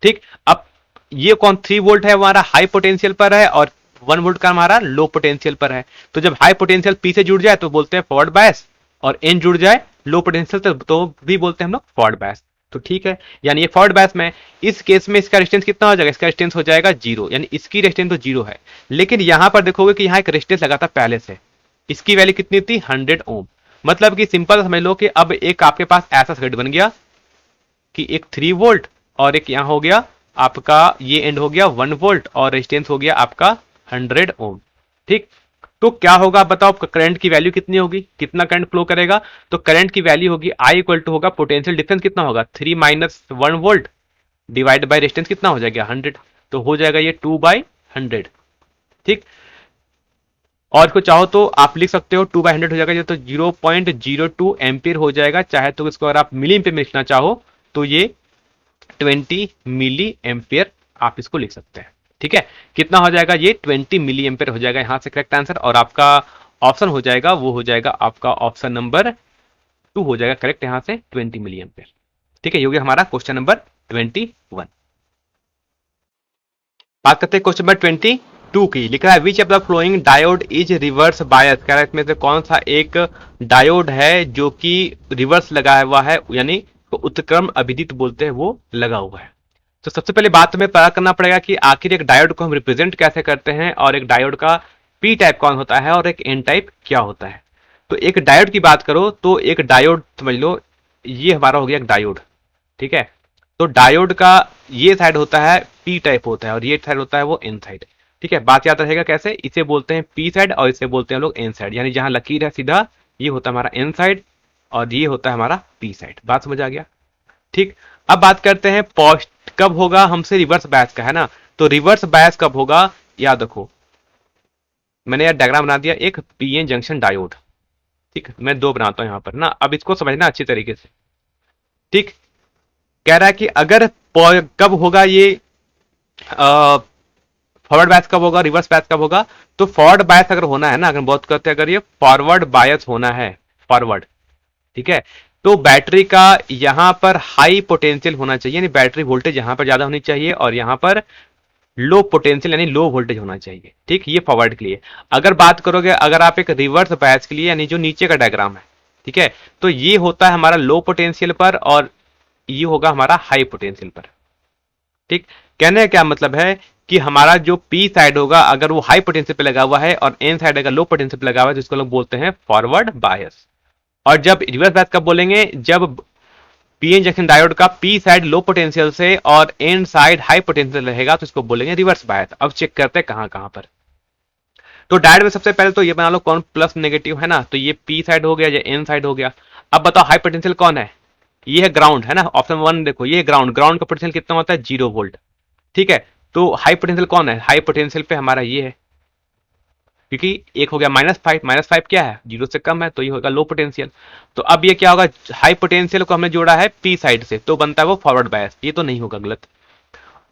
ठीक। अब ये कौन 3 वोल्ट है हमारा हाई पोटेंशियल पर है, और 1 वोल्ट का हमारा लो पोटेंशियल पर है। तो जब हाई पोटेंशियल पी से जुड़ जाए तो बोलते हैं फॉरवर्ड बायस, और एन जुड़ जाए लो पोटेंशियल तो भी बोलते हैं हम लोग फॉरवर्ड बायस। तो ठीक है, यानी ये फॉरवर्ड बायस में इस केस में इसका रेजिस्टेंस कितना हो जाएगा, इसका रेजिस्टेंस हो जाएगा 0, यानी इसकी रेजिस्टेंस तो 0 है, लेकिन यहां पर देखोगे कि यहां एक रेजिस्टेंस लगा था पहले से, इसकी वैल्यू कितनी थी, 100 ओम। मतलब कि सिंपल समझ लो कि अब एक आपके पास ऐसा सर्किट बन गया कि एक 3 वोल्ट और एक यहां हो गया आपका, ये एंड हो गया 1 वोल्ट और रेजिस्टेंस हो गया आपका 100 ओम, ठीक। तो क्या होगा बताओ, करंट की वैल्यू कितनी होगी, कितना करंट फ्लो करेगा, तो करंट की वैल्यू होगी आई इक्वल टू होगा पोटेंशियल डिफरेंस कितना होगा, 3 minus 1 volt divide by resistance कितना हो जाएगा 100, तो हो जाएगा ये 2/100, ठीक। और इसको चाहो तो आप लिख सकते हो 2/100 हो जाएगा, तो 0.02 एम्पियर हो जाएगा, चाहे तो इसको अगर आप मिली एम्पियर में लिखना चाहो तो ये 20 मिली एम्पियर आप इसको लिख सकते हैं, ठीक है। कितना हो जाएगा, ये 20 मिली एम्पियर हो जाएगा यहां से करेक्ट आंसर, और आपका ऑप्शन हो जाएगा वो हो जाएगा आपका ऑप्शन नंबर 2 हो जाएगा करेक्ट यहां से 20 मिली एम्पियर, ठीक है। ये हो गया हमारा क्वेश्चन नंबर 21। बात करते हैं क्वेश्चन नंबर 22 की। लिख रहा है which of the flowing diode is reverse bias, कह रहा है इसमें से कौन सा एक डायोड है जो कि रिवर्स लगा हुआ है, यानी तो उत्क्रम अभिदित बोलते हैं वो लगा हुआ है। तो सबसे पहले बात हमें पता करना पड़ेगा कि आखिर एक डायोड को हम रिप्रेजेंट कैसे करते हैं, और एक डायोड का पी टाइप कौन होता है और एक एन टाइप क्या होता है। तो एक डायोड की बात करो तो एक डायोड समझ लो, ये हमारा हो गया एक डायोड, ठीक है। तो डायोड का ये साइड होता है पी टाइप होता है, और ये साइड होता है वो एन साइड, ठीक है। बात याद रहेगा कैसे, इसे बोलते हैं पी साइड और इसे बोलते हैं लोग एन साइड, यानी जहां लकीर है सीधा ये होता है हमारा एन साइड और ये होता है हमारा पी साइड। बात समझ आ गया, ठीक। अब बात करते हैं पोस्ट कब होगा हमसे रिवर्स बैच का, है ना। तो रिवर्स बायस कब होगा, याद रखो। मैंने यार डायग्राम बना दिया एक पीएन जंक्शन डायोड। ठीक, मैं दो बनाता हूं यहां पर ना, अब इसको समझना अच्छी तरीके से। ठीक, कह रहा है कि अगर कब होगा ये फॉरवर्ड बायस कब होगा, रिवर्स बायस कब होगा। तो फॉरवर्ड बायस अगर होना है ना, अगर बहुत करते हैं, अगर ये फॉरवर्ड बायस होना है, फॉरवर्ड, ठीक है, तो बैटरी का यहां पर हाई पोटेंशियल होना चाहिए, यानी बैटरी वोल्टेज यहां पर ज्यादा होनी चाहिए और यहां पर लो पोटेंशियल यानी लो वोल्टेज होना चाहिए। ठीक, ये फॉरवर्ड के लिए। अगर बात करोगे, अगर आप एक रिवर्स बायस के लिए, यानी जो नीचे का डायग्राम है, ठीक है, तो ये होता है हमारा लो पोटेंशियल पर और ये होगा हमारा हाई पोटेंशियल पर। ठीक, कहने का क्या मतलब है कि हमारा जो पी साइड होगा अगर वो हाई पोटेंशियल पे लगा हुआ है और एन साइड अगर लो पोटेंशियल पे लगा हुआ है, तो इसको लोग बोलते हैं फॉरवर्ड बायस। और जब रिवर्स बायस कब बोलेंगे, जब पीएन जंक्शन डायोड का पी साइड लो पोटेंशियल से और एन साइड हाई पोटेंशियल रहेगा, तो इसको बोलेंगे रिवर्स बायस। अब चेक करते हैं कहां कहां पर। तो डायोड में सबसे पहले तो ये बना लो कौन प्लस नेगेटिव है ना, तो ये पी साइड हो गया, ये एन साइड हो गया। अब बताओ हाई पोटेंशियल कौन है, ये है ग्राउंड है ना, ऑप्शन वन देखो, ये ग्राउंड, ग्राउंड का पोटेंशियल कितना होता है, 0 वोल्ट। ठीक है, तो हाई पोटेंशियल कौन है, हाई पोटेंशियल पे हमारा ये है, क्योंकि एक हो गया -5, -5 क्या है, 0 से कम है, तो ये होगा लो पोटेंशियल। तो अब ये क्या होगा, हाई पोटेंशियल को हमने जोड़ा है पी साइड से, तो बनता है वो फॉरवर्ड बायस, ये तो नहीं होगा, गलत।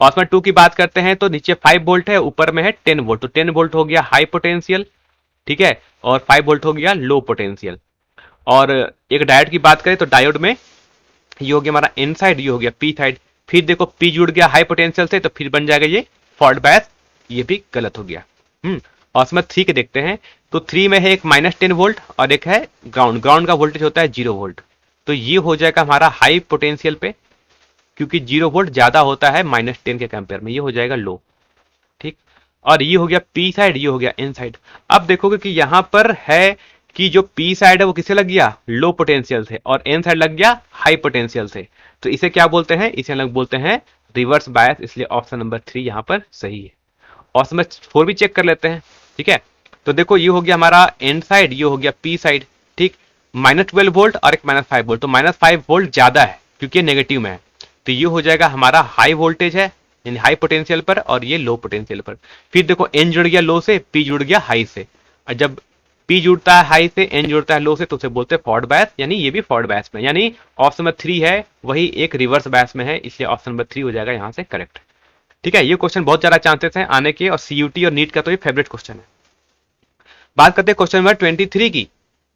और उसमें 2 की बात करते हैं तो नीचे 5 वोल्ट है, ऊपर में है 10 वोल्ट, तो 10 वोल्ट हो गया हाई पोटेंशियल, ठीक है, और 5 वोल्ट हो गया लो पोटेंशियल। और एक डायोड की बात करें तो डायोड में ये हो गया हमारा इन साइड, ये हो गया पी साइड। फिर देखो पी जुड़ गया हाई पोटेंशियल से, तो फिर बन जाएगा ये फॉरवर्ड बायस, ये भी गलत हो गया। और उसमें 3 के देखते हैं, तो 3 में है एक -10 वोल्ट और एक है ग्राउंड, ग्राउंड का वोल्टेज होता है 0 वोल्ट, तो ये हो जाएगा हमारा हाई पोटेंशियल पे, क्योंकि 0 वोल्ट ज्यादा होता है -10 के कंपेयर में, ये हो जाएगा लो। ठीक, और ये हो गया पी साइड, ये हो गया एन साइड। अब देखोगे कि यहां पर है कि जो पी साइड है वो किसे लग गया, लो पोटेंशियल से, और एन साइड लग गया हाई पोटेंशियल से, तो इसे क्या बोलते हैं, इसे लोग बोलते हैं रिवर्स बायस, इसलिए ऑप्शन नंबर 3 यहां पर सही है। ऑप्शन नंबर 4 भी चेक कर लेते हैं। ठीक है, तो देखो ये हो गया हमारा एन साइड, ये हो गया पी साइड। ठीक, -12 वोल्ट और एक -5 वोल्ट, तो -5 वोल्ट ज्यादा है क्योंकि नेगेटिव में है, तो ये हो जाएगा हमारा हाई वोल्टेज है, यानी हाई पोटेंशियल पर, और ये लो पोटेंशियल पर। फिर देखो एन जुड़ गया लो से, पी जुड़ गया हाई से, और जब पी जुड़ता है हाई से, एन जुड़ता है लो से, तो उसे बोलते हैं फॉरवर्ड बायस, यानी ये भी फॉरवर्ड बायस में, यानी ऑप्शन नंबर 3 है वही एक रिवर्स बायस में है, इसलिए ऑप्शन नंबर 3 हो जाएगा यहां से करेक्ट। ठीक है, ये क्वेश्चन बहुत ज्यादा चांसेस हैं आने के, और सीयूटी और नीट का तो ये फेवरेट क्वेश्चन है। बात करते हैं क्वेश्चन नंबर 23 की,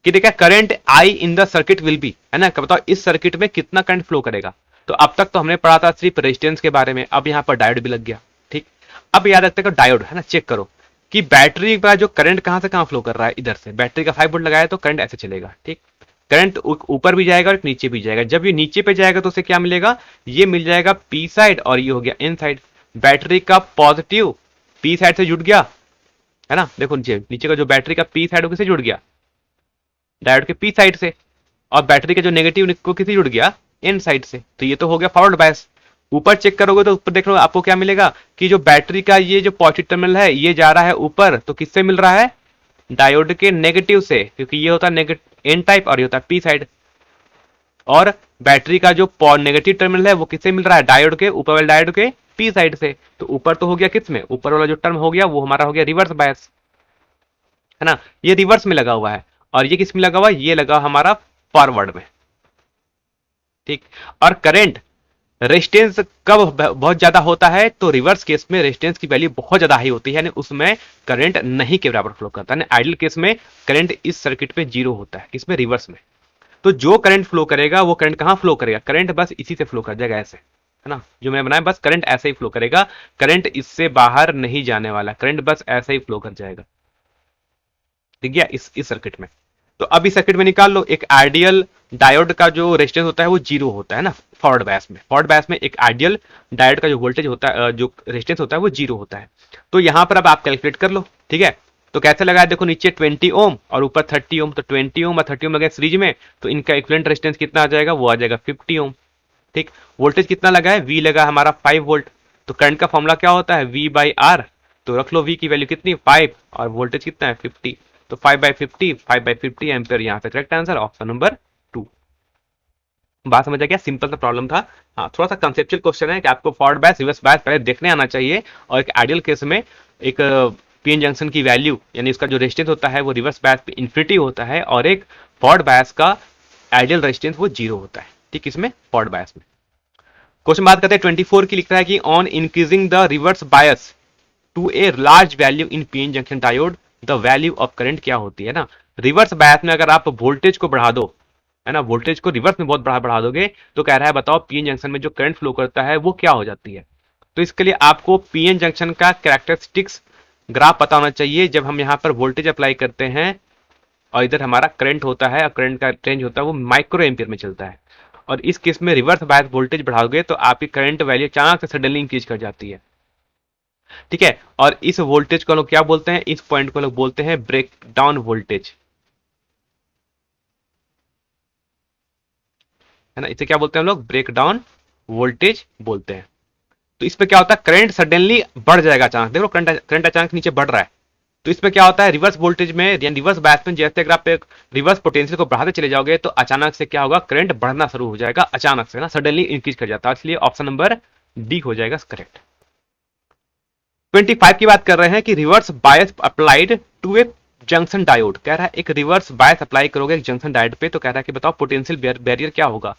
कि देखा current I in the circuit will be, है ना, बताओ इस सर्किट में कितना करंट फ्लो करेगा। तो अब तक तो हमने पढ़ा था सिर्फ रेजिस्टेंस के बारे में, अब यहां पर डायोड भी लग गया। ठीक, अब याद रखते हैं डायोड है ना, चेक करो कि बैटरी का जो करंट कहां से कहां फ्लो कर रहा है, इधर से बैटरी का 5 वोल्ट लगाया तो करंट ऐसे चलेगा। ठीक, करंट ऊपर भी जाएगा और नीचे भी जाएगा, जब ये नीचे पे जाएगा तो उसे क्या मिलेगा, ये मिल जाएगा पी साइड, और ये हो गया एन साइड। बैटरी का पॉजिटिव पी साइड से जुड़ गया, है ना, देखो नीचे नीचे का जो बैटरी का पी साइड किसे जुड़ गया, डायोड के पी साइड से, और बैटरी के जो नेगेटिव को किसे जुड़ गया, एन साइड से, तो ये तो हो गया फॉरवर्ड बायस। ऊपर चेक करोगे तो ऊपर देख लो आपको क्या मिलेगा कि जो बैटरी का ये जो पॉजिटिव टर्मिनल है ये जा रहा है ऊपर, तो किससे मिल रहा है, डायोड के नेगेटिव से, क्योंकि ये होता है एन टाइप और ये होता है पी साइड। और बैटरी का जो नेगेटिव टर्मिनल है वो किससे मिल रहा है, डायोड के ऊपर वाले डायोड के पी साइड से, तो ऊपर तो हो गया किस में, ऊपर वाला जो टर्म हो गया वो हमारा हो गया रिवर्स बायस, है ना, ये रिवर्स में लगा हुआ है, और ये किस में लगा हुआ है, ये लगा हमारा फॉरवर्ड में। ठीक, और करंट रेजिस्टेंस कब बहुत ज्यादा होता है, तो रिवर्स केस में रेजिस्टेंस की वैल्यू बहुत ज्यादा हाई होती है, यानी उसमें करंट नहीं के बराबर फ्लो करता है। आइडियल केस में करंट इस सर्किट पे 0 होता है, किसमें, रिवर्स में। तो जो करंट फ्लो करेगा वो करंट कहां फ्लो करेगा, करंट बस इसी से फ्लो कर जाएगा, ऐसे, है ना, जो मैं बनाया बस करंट ऐसे ही फ्लो करेगा, करंट इससे बाहर नहीं जाने वाला, करंट बस ऐसे ही फ्लो कर जाएगा। ठीक है, इस सर्किट में। तो अब इस सर्किट में निकाल लो, एक आइडियल डायोड का जो रेजिस्टेंस होता है वो 0 होता है ना, फॉरवर्ड बायस में, फॉरवर्ड बायस में एक आइडियल डायोड का जो वोल्टेज होता है, जो रेजिस्टेंस होता है वो 0 होता है। तो यहां पर अब आप कैलकुलेट कर लो। ठीक है, तो कैसे लगाया, देखो नीचे 20 ओम और ऊपर 30 ओम, तो 20 ओम और 30 ओम लगे सीरीज में, तो इनका इक्विवेलेंट रेजिस्टेंस कितना आ जाएगा, वो आ जाएगा 50 ओम। ठीक, वोल्टेज कितना लगा है, वी लगा हमारा 5 वोल्ट, तो करंट का फॉर्मूला क्या होता है, वी बाई आर, तो रख लो वी की वैल्यू कितनी 5 और वोल्टेज कितना है 50, तो 5/50 एम्पियर, यहाँ पे करेक्ट आंसर ऑप्शन नंबर 2। बात समझ आ गया, सिंपल सा प्रॉब्लम था। हाँ, थोड़ा सा कंसेप्चुअल क्वेश्चन है कि आपको फॉरवर्ड बायस रिवर्स बायस पहले देखने आना चाहिए, और एक आइडियल केस में एक पीएन जंक्शन की वैल्यू यानी इसका जो रेजिस्टेंस होता है वो रिवर्स बायस पे इन्फिनिटी होता है, और एक फॉरवर्ड बायस का आइडियल रेजिस्टेंस वो 0 होता है। ठीक, इसमें फॉरवर्ड बायस में। क्वेश्चन बात करते हैं 24 की, लिखता है कि on increasing the reverse bias to a large value in PN junction diode the value of current क्या होती है ना। रिवर्स बायस में अगर आप वोल्टेज को बढ़ा दो, है ना, वोल्टेज को रिवर्स में बहुत बढ़ा दोगे, तो कह रहा है बताओ पीएन जंक्शन में जो करंट फ्लो करता है वो क्या हो जाती है। तो इसके लिए आपको पीएन जंक्शन का कैरेक्टरिस्टिक्स ग्राफ पता होना चाहिए। जब हम यहाँ पर वोल्टेज अप्लाई करते हैं और इधर हमारा करंट होता है, और करंट का रेंज होता है वो माइक्रो एम्पियर में चलता है, और इस केस में रिवर्स बायस वोल्टेज बढ़ाओगे तो आपकी करंट वैल्यू अचानक से सडनली इंक्रीज कर जाती है। ठीक है, और इस वोल्टेज को लोग क्या बोलते हैं, इस पॉइंट को लोग बोलते हैं ब्रेक डाउन वोल्टेज, है ना, इसे क्या बोलते हैं हम लोग, ब्रेक डाउन वोल्टेज बोलते हैं। तो इसमें क्या होता है, करंट सडनली बढ़ जाएगा अचानक, देखो करंट अचानक नीचे बढ़ रहा है। तो इसमें क्या होता है, रिवर्स वोल्टेज में या रिवर्स बायस में जैसे अगर आप एक रिवर्स पोटेंशियल को बढ़ाते चले जाओगे तो अचानक से क्या होगा, करंट बढ़ना शुरू हो जाएगा, अचानक से ना सडनली इंक्रीज कर जाता है। इसलिए ऑप्शन नंबर डी हो जाएगा करेक्ट। 25 की बात कर रहे हैं कि reverse bias applied to a junction diode, कह रहा है एक रिवर्स बायस अप्लाई करोगे एक जंक्शन डायोड पे, तो कह रहा है कि बताओ पोटेंशियल बैरियर क्या होगा,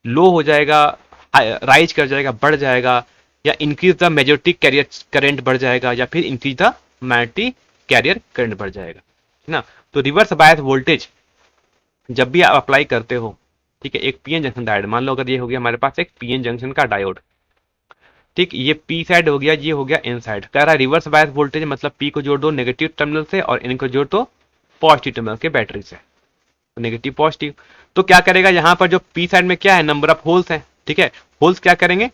लो हो जाएगा, राइज कर जाएगा, बढ़ जाएगा, या increase the majority carrier current बढ़ जाएगा, या फिर increase the magnetic career current बढ़ जाएगा, है ना। तो रिवर्स बायस वोल्टेज जब भी आप अप्लाई करते हो, ठीक है, एक पीएन जंक्शन डायोड, मान लो अगर ये हो गया हमारे पास एक पीएन जंक्शन का डायोड, ठीक, ये पी साइड हो गया, ये हो गया एन साइड, कह रहा है रिवर्स बायस वोल्टेज मतलब पी को जोड़ दो नेगेटिव टर्मिनल से और एन को जोड़ दो पॉजिटिव टर्मिनल के बैटरी से, नेगेटिव पॉजिटिव। तो क्या करेगा, यहां पर जो पी साइड में क्या है, नंबर ऑफ होल्स है, ठीक है, होल्स क्या करेंगे,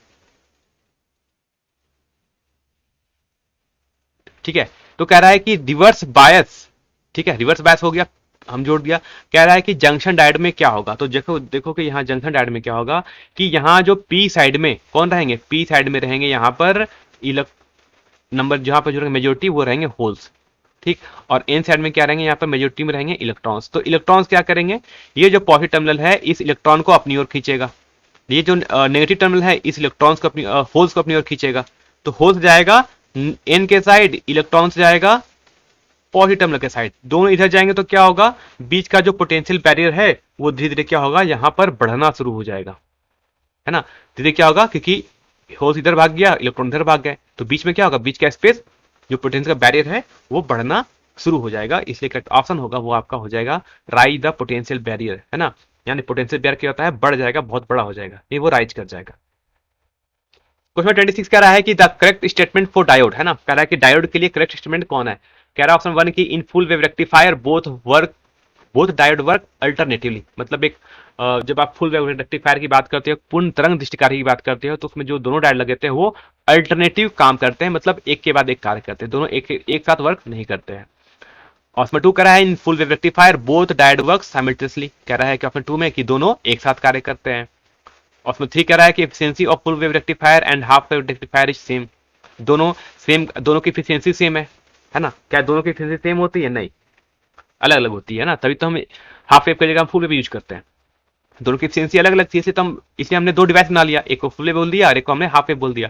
ठीक है। तो कह रहा है कि रिवर्स बायस, ठीक है, रिवर्स बायस हो गया, हम जोड़ दिया। कह रहा है कि जंक्शन डायोड में क्या होगा, तो देखो देखो कि यहाँ जंक्शन डायोड में क्या होगा कि यहाँ जो पी साइड में कौन रहेंगे, पी साइड में रहेंगे यहाँ पर नंबर जहां पर जो मेजोरिटी वो रहेंगे होल्स, ठीक, और एन साइड में क्या रहेंगे, यहाँ पर मेजोरिटी में रहेंगे इलेक्ट्रॉन्स। तो इलेक्ट्रॉन्स क्या करेंगे, ये जो पॉजिटिव टर्मिनल है इस इलेक्ट्रॉन को अपनी ओर खींचेगा, ये जो नेगेटिव टर्मिनल है इस इलेक्ट्रॉन्स को अपनी होल्स को अपनी ओर खींचेगा। तो होल्स जाएगा एन के साइड, इलेक्ट्रॉन्स जाएगा पॉजिटिव टर्मिनल के साइड, दोनों इधर जाएंगे तो क्या होगा, बीच का जो पोटेंशियल बैरियर है वो धीरे धीरे क्या होगा, यहाँ पर बढ़ना शुरू हो जाएगा, है ना। धीरे क्या होगा, क्योंकि होल्स इधर भाग गया, इलेक्ट्रॉन इधर भाग गए, तो बीच में क्या होगा, बीच का स्पेस जो पोटेंशियल का बैरियर है वो बढ़ना शुरू हो जाएगा। इसलिए करेक्ट ऑप्शन होगा वो आपका हो जाएगा राइज द पोटेंशियल बैरियर, है ना, यानी पोटेंशियल बैरियर क्या होता है, बढ़ जाएगा, बहुत बड़ा हो जाएगा, ये वो राइज कर जाएगा। क्वेश्चन 26 कह रहा है कि the correct statement for diode, है ना, कह रहा है कि डायोड के लिए करेक्ट स्टेटमेंट कौन है। कह रहा है ऑप्शन 1 की in full wave rectifier both diode work alternatively, मतलब एक जब आप फुल वेव रेक्टिफायर की बात करते हो, पूर्ण तरंग दृष्टिकारी की बात करते हो, तो उसमें जो दोनों डायोड लगे थे वो अल्टरनेटिव काम करते हैं, मतलब एक के बाद एक कार्य करते हैं, दोनों एक साथ वर्क नहीं करते हैं। ऑप्शन 2 कह रहा है in full wave rectifier both diode work simultaneously, कह रहा है कि ऑप्शन 2 में कि दोनों एक साथ कार्य करते हैं। ऑप्शन 3 कह रहा है कि efficiency of full wave rectifier and half wave rectifier is same, दोनों की एफिशिएंसी सेम है ना। क्या दोनों की एफिशिएंसी सेम होती है, नहीं, अलग अलग होती है ना, तभी तो हम हाफ वेव की जगह हम फुल वेव यूज करते हैं, दोनों की एफिशिएंसी अलग अलग थी, इसलिए हमने दो डिवाइस बना लिया, एक को फुल वेव बोल दिया और एक को हमने हाफ वेव बोल दिया।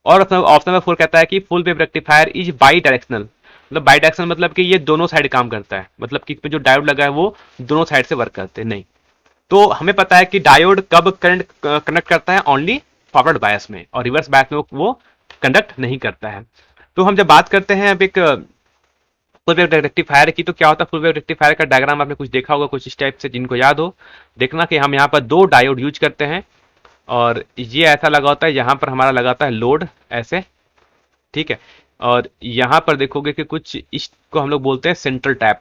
और ऑप्शन नंबर 4 कहता है कि full wave rectifier is by directional, मतलब बाई डायरेक्शनल मतलब कि ये दोनों साइड काम करता है, मतलब कि इसमें जो डायोड लगा है वो दोनों साइड से वर्क करते हैं, नहीं। तो हमें पता है कि डायोड कब करंट कनेक्ट करता है, ओनली फॉरवर्ड बायस में, और रिवर्स बायस में वो कंडक्ट नहीं करता है। तो हम जब बात करते हैं अब एक फुल वेव रेक्टिफायर की, तो क्या होता है, फुल वेव रेक्टिफायर का डायग्राम आपने कुछ देखा होगा कुछ इस टाइप से, जिनको याद हो देखना कि हम यहाँ पर दो डायोड यूज करते हैं, और ये ऐसा लगा होता है, यहाँ पर हमारा लगाता है लोड ऐसे, ठीक है, और यहाँ पर देखोगे कि कुछ इसको हम लोग बोलते हैं सेंट्रल टैप,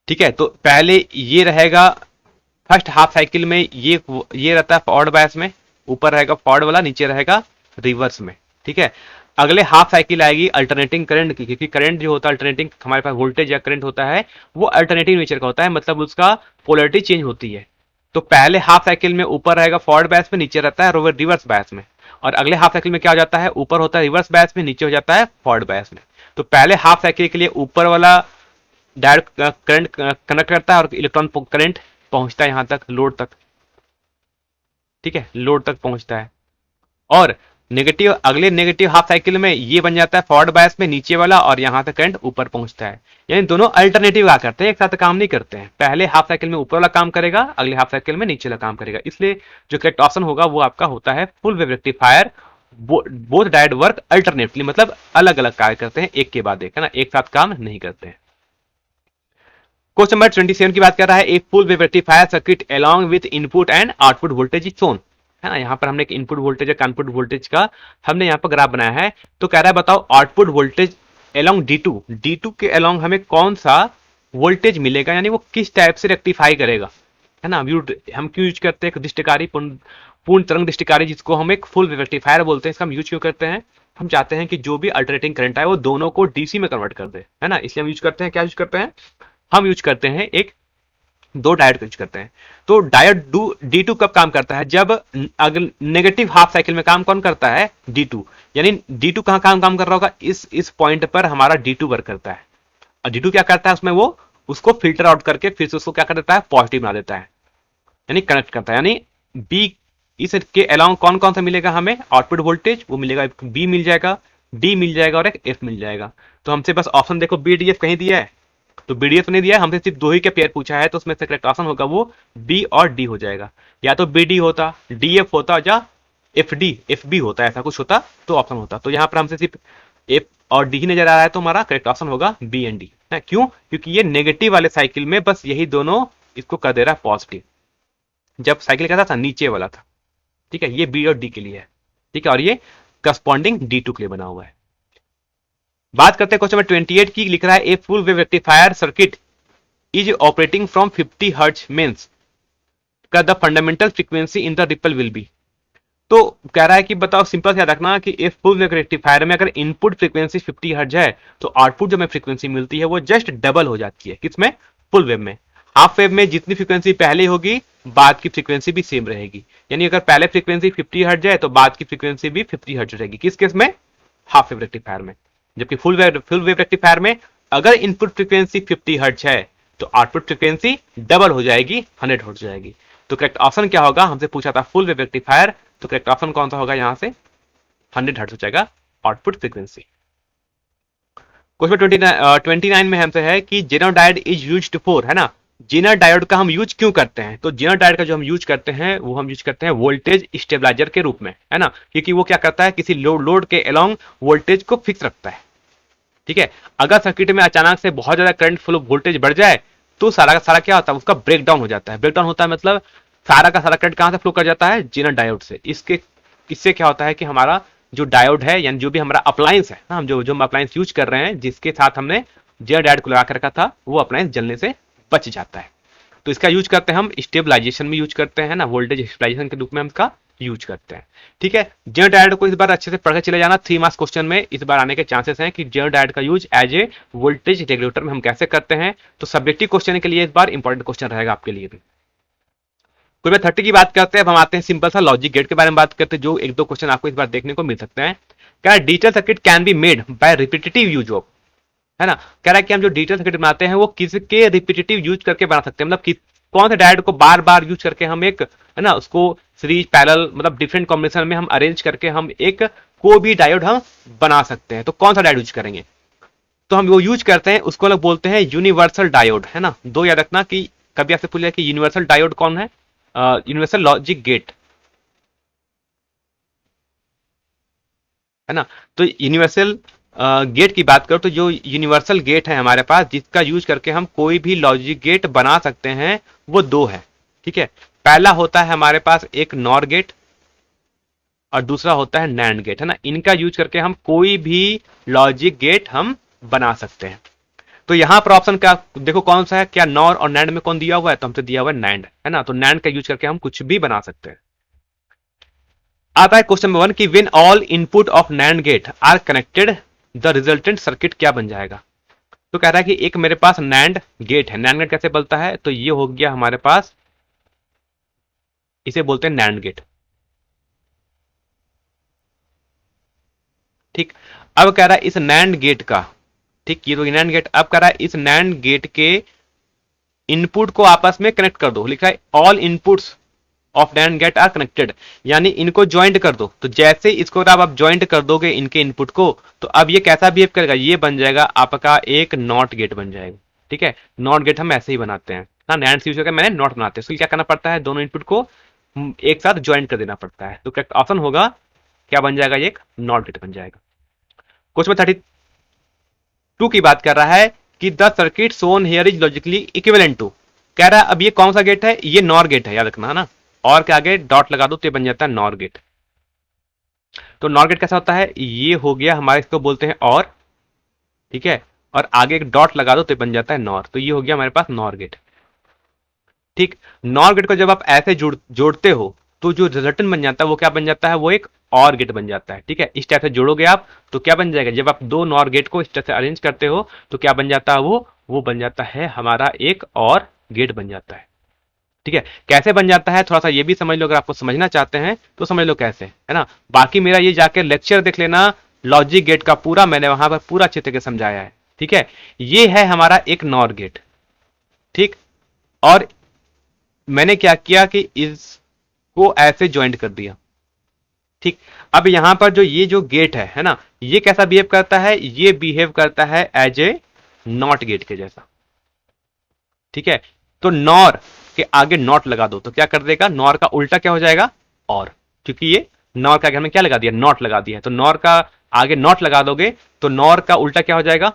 ठीक है। तो पहले ये रहेगा फर्स्ट हाफ साइकिल में, ये रहता है फॉरवर्ड बायस में, ऊपर रहेगा फॉरवर्ड वाला, नीचे रहेगा रिवर्स में, ठीक है। अगले हाफ साइकिल आएगी अल्टरनेटिंग करंट की, क्योंकि करंट जो होता है अल्टरनेटिंग, हमारे पास वोल्टेज या करंट होता है वो अल्टरनेटिव नेचर का होता है, मतलब उसका पोलरिटी चेंज होती है। तो पहले हाफ साइकिल में ऊपर रहेगा फॉरवर्ड बायस में, नीचे रहता है रिवर्स बायस में, और अगले हाफ साइकिल में क्या हो जाता है, ऊपर होता है रिवर्स बायस में, नीचे हो जाता है फॉरवर्ड बायस में। तो पहले हाफ साइकिल के लिए ऊपर वाला डायरेक्ट करंट कनेक्ट करता है और इलेक्ट्रॉन करंट पहुंचता है यहां तक, लोड तक, ठीक है, लोड तक पहुंचता है। और नेगेटिव, अगले नेगेटिव हाफ साइकिल में ये बन जाता है फॉरवर्ड बायस में नीचे वाला, और यहां तक करंट ऊपर पहुंचता है। यानी दोनों अल्टरनेटिव क्या करते हैं, एक साथ काम नहीं करते हैं। पहले हाफ साइकिल में ऊपर वाला काम करेगा, अगले हाफ साइकिल में नीचे वाला काम करेगा। इसलिए जो करेक्ट ऑप्शन होगा वो आपका होता है full wave rectifier. Both diode work alternately, मतलब अलग अलग कार्य करते हैं, एक के बाद एक, है ना, एक साथ काम नहीं करते हैं। क्वेश्चन नंबर 27 की बात कर रहा है, एक full wave rectifier circuit along with input and output voltage is shown, है ना। यहाँ पर हमने एक इनपुट वोल्टेज और आउटपुट वोल्टेज का हमने यहाँ पर ग्राफ बनाया है। तो कह रहा है बताओ आउटपुट वोल्टेज अलोंग D2 के अलोंग हमें कौन सा वोल्टेज मिलेगा, यानी वो किस टाइप से रेक्टिफाई करेगा, है ना। हम क्यों यूज करते हैं दिष्टिकारी, पूर्ण तरंग दिष्टिकारी, जिसको हम एक फुल रेक्टिफायर बोलते हैं, इसका हम यूज क्यों करते हैं, हम चाहते हैं कि जो भी अल्टरनेटिंग करंट है वो दोनों को डीसी में कन्वर्ट कर दे, है ना। इसलिए हम यूज करते हैं, क्या यूज करते हैं, हम यूज करते हैं एक दो डायोड यूज करते हैं। तो डायोड D2 कब काम करता है, जब अगर नेगेटिव हाफ साइकिल में काम कौन करता है, D2। यानी D2 कहां काम कर रहा होगा, इस पॉइंट पर हमारा D2 वर्क करता है। और D2 क्या करता है, उसमें वो उसको फिल्टर आउट करके फिर से उसको क्या कर देता है, पॉजिटिव बना देता है, यानी कनेक्ट करता है। यानी बी, इसके अलाउंग कौन कौन सा मिलेगा हमें आउटपुट वोल्टेज, वो मिलेगा, बी मिल जाएगा, डी मिल जाएगा और एक एफ मिल जाएगा। तो हमसे बस ऑप्शन देखो बी डी एफ कहीं दिया है, तो बी डी एफ नहीं दिया है, हमसे सिर्फ दो ही के पेयर पूछा है, तो उसमें से करेक्ट ऑप्शन होगा वो बी और डी हो जाएगा। या तो बी डी होता, डी एफ होता, या एफ बी होता, ऐसा कुछ होता तो ऑप्शन होता। तो यहाँ पर हमसे सिर्फ एफ और डी ही नजर आ रहा है, तो हमारा करेक्ट ऑप्शन होगा बी एंड डी। क्यों, क्योंकि ये नेगेटिव वाले साइकिल में बस यही दोनों इसको कर दे रहा है पॉजिटिव, जब साइकिल कैसा था, नीचे वाला था, ठीक है। ये बी और डी के लिए है, ठीक है, और ये करस्पॉन्डिंग D2 के लिए बना हुआ है। बात करते हैं क्वेश्चन नंबर 28 की, लिख रहा है a full wave rectifier circuit is operating from 50 hertz means का the fundamental frequency in the ripple will be. तो कह रहा है कि बताओ, सिंपल से रखना कि ए फुल वेव रेक्टिफायर में अगर इनपुट फ्रीक्वेंसी 50 हर्ट्ज है, तो आउटपुट जो हमें फ्रीक्वेंसी मिलती है वो जस्ट डबल हो जाती है, किसमें, फुल वेव में। हाफ वेव में जितनी फ्रीक्वेंसी पहले होगी, बाद की फ्रीक्वेंसी भी सेम रहेगी। यानी अगर पहले फ्रीक्वेंसी 50 हर्ट्ज है, तो बाद की फ्रीक्वेंसी भी 50 हर्ट्ज रहेगी, किस केस में, हाफ वेव रेक्टिफायर में। जबकि फुल वेव रेक्टिफायर में अगर इनपुट फ्रीक्वेंसी 50 हर्ट्ज है, तो आउटपुट फ्रीक्वेंसी डबल हो जाएगी, 100 हर्ट्ज हो जाएगी। तो करेक्ट ऑप्शन क्या होगा, हमसे पूछा था फुल वेव रेक्टिफायर, तो करेक्ट ऑप्शन कौन सा होगा, यहां से 100 हर्ट्ज हो जाएगा आउटपुट फ्रीक्वेंसी। क्वेश्चन 29 में हमसे है कि zener diode is used for, है ना। जेनर डायोड का हम यूज क्यों करते हैं, तो जेनर डायोड का जो हम यूज करते हैं वो हम यूज करते हैं वोल्टेज स्टेबलाइजर के रूप में, है ना। क्योंकि वो क्या करता है, किसी लोड के अलोंग वोल्टेज को फिक्स रखता है, ठीक है। अगर सर्किट में अचानक से बहुत ज्यादा करंट फ्लो, वोल्टेज बढ़ जाए, तो सारा का सारा क्या होता है, उसका ब्रेक डाउन हो जाता है। ब्रेक डाउन होता है मतलब सारा का सारा करंट कहां से फ्लो कर जाता है, जेनर डायोड से। इससे क्या होता है कि हमारा जो डायोड है, यानी जो भी हमारा अप्लायंस है, हम जो जो अप्लायंस यूज कर रहे हैं, जिसके साथ हमने जेनर डायोड को लगा कर रखा था, वो अप्लायंस जलने से बच जाता है। तो इसका यूज करते हैं हम स्टेबलाइजेशन में यूज करते हैं ना, वोल्टेज स्टेबलाइजेशन के रूप में हम इसका यूज करते हैं, ठीक है। जेनर डायोड को इस बार अच्छे से पढ़ के चले जाना, 3 मार्क्स क्वेश्चन में इस बार आने के चांसेस हैं कि जेनर डायोड का use as a voltage regulator में हम कैसे करते हैं। तो सब्जेक्टिव क्वेश्चन के लिए इस बार इंपॉर्टेंट क्वेश्चन रहेगा आपके लिए भी। क्वेश्चन 30 की बात करते हैं, अब हम आते हैं सिंपल सा लॉजिक गेट के बारे में बात करते हैं, जो एक दो क्वेश्चन आपको इस बार देखने को मिल सकते हैं। क्या digital circuit can be made by repetitive use of, है ना। कह रहा है कि हम जो डिजिटल सर्किट बनाते हैं वो किसके रिपीटेटिव यूज करके बना सकते हैं, मतलब कौन से डायोड को बार बार यूज करके हम एक, है ना, उसको सीरीज पैरेलल मतलब डिफरेंट कॉम्बिनेशन में हम अरेंज करके हम एक कोई भी डायोड हम बना सकते हैं। तो कौन सा डायोड यूज करेंगे, तो हम वो यूज करते हैं, उसको लोग बोलते हैं यूनिवर्सल डायोड, है ना। दो याद रखना कि कभी आपसे पूछ लिया कि यूनिवर्सल डायोड कौन है, यूनिवर्सल लॉजिक गेट, है ना। तो यूनिवर्सल गेट की बात करो, तो जो यूनिवर्सल गेट है हमारे पास, जिसका यूज करके हम कोई भी लॉजिक गेट बना सकते हैं, वो दो है, ठीक है। पहला होता है हमारे पास एक नॉर गेट, और दूसरा होता है नैंड गेट, है ना। इनका यूज करके हम कोई भी लॉजिक गेट हम बना सकते हैं। तो यहां पर ऑप्शन का देखो कौन सा है, क्या नॉर और नैंड में कौन दिया हुआ है, तो हमसे दिया हुआ है नैंड, है ना। तो नैंड का यूज करके हम कुछ भी बना सकते हैं। आता है क्वेश्चन नंबर 1 कि when all input of NAND gate are connected the resultant circuit क्या बन जाएगा। तो कह रहा है कि एक मेरे पास नैंड गेट है, नैंड गेट कैसे बनता है, तो ये हो गया हमारे पास, इसे बोलते हैं नैंड गेट, ठीक। अब कह रहा है इस नैंड गेट का, ठीक, ये तो नैंड गेट, अब कह रहा है इस नैंड गेट के इनपुट को आपस में कनेक्ट कर दो, लिखा है all inputs of NAND gate are connected, यानी इनको ज्वाइंट कर दो। तो जैसे इसको आप ज्वाइंट कर दोगे इनके इनपुट को, तो अब ये कैसा बिहेव करेगा, ये बन जाएगा आपका एक नॉट गेट बन जाएगा। ठीक है, नॉट गेट हम ऐसे ही बनाते हैं, हाँ NAND यूज करके मैंने नॉट बनाते हैं। इसके लिए क्या करना पड़ता है, दोनों इनपुट को एक साथ ज्वाइंट कर देना पड़ता है। तो करेक्ट ऑप्शन होगा क्या बन जाएगा, ये एक नॉट गेट बन जाएगा। क्वेश्चन 32 की बात कर रहा है कि the circuit shown here is logically equivalent to, कह रहा है अब ये कौन सा गेट है, ये नॉर गेट है, याद रखना है ना, और के आगे डॉट लगा दो तो ये बन जाता है नॉर गेट। तो नॉर गेट कैसा होता है, ये हो गया हमारे, इसको बोलते हैं और, ठीक है, और आगे एक डॉट लगा दो तो बन जाता है नॉर, तो ये हो गया हमारे पास नॉर गेट। ठीक, नॉर गेट को जब आप ऐसे जोड़ते हो तो जो रिजल्टेंट बन जाता है वो क्या बन जाता है, वो एक और गेट बन जाता है। ठीक है, इस टाइप से जोड़ोगे आप तो क्या बन जाएगा, जब आप दो नॉर गेट को इस टाइप से अरेंज करते हो तो क्या बन जाता है, वो बन जाता है हमारा एक और गेट बन जाता है। ठीक है, कैसे बन जाता है थोड़ा सा ये भी समझ लो, अगर आपको समझना चाहते हैं तो समझ लो कैसे, है ना। बाकी मेरा ये जाके लेक्चर देख लेना, लॉजिक गेट का पूरा मैंने वहां पर पूरा अच्छे तरीके से समझाया है। ठीक है, ये है हमारा एक नॉर गेट। ठीक, और मैंने क्या किया कि इसको ऐसे ज्वाइंट कर दिया। ठीक, अब यहां पर जो ये जो गेट है ना, ये कैसा बिहेव करता है, ये बिहेव करता है एज ए नॉट गेट के जैसा। ठीक है, तो नॉर के आगे नॉट लगा दो तो क्या कर देगा, नॉर का उल्टा क्या हो जाएगा, और, क्योंकि ये नॉर का आगे हमने क्या लगा दिया, नॉट लगा दिया है, तो नॉर का आगे नॉट लगा दोगे तो नॉर का उल्टा क्या हो जाएगा,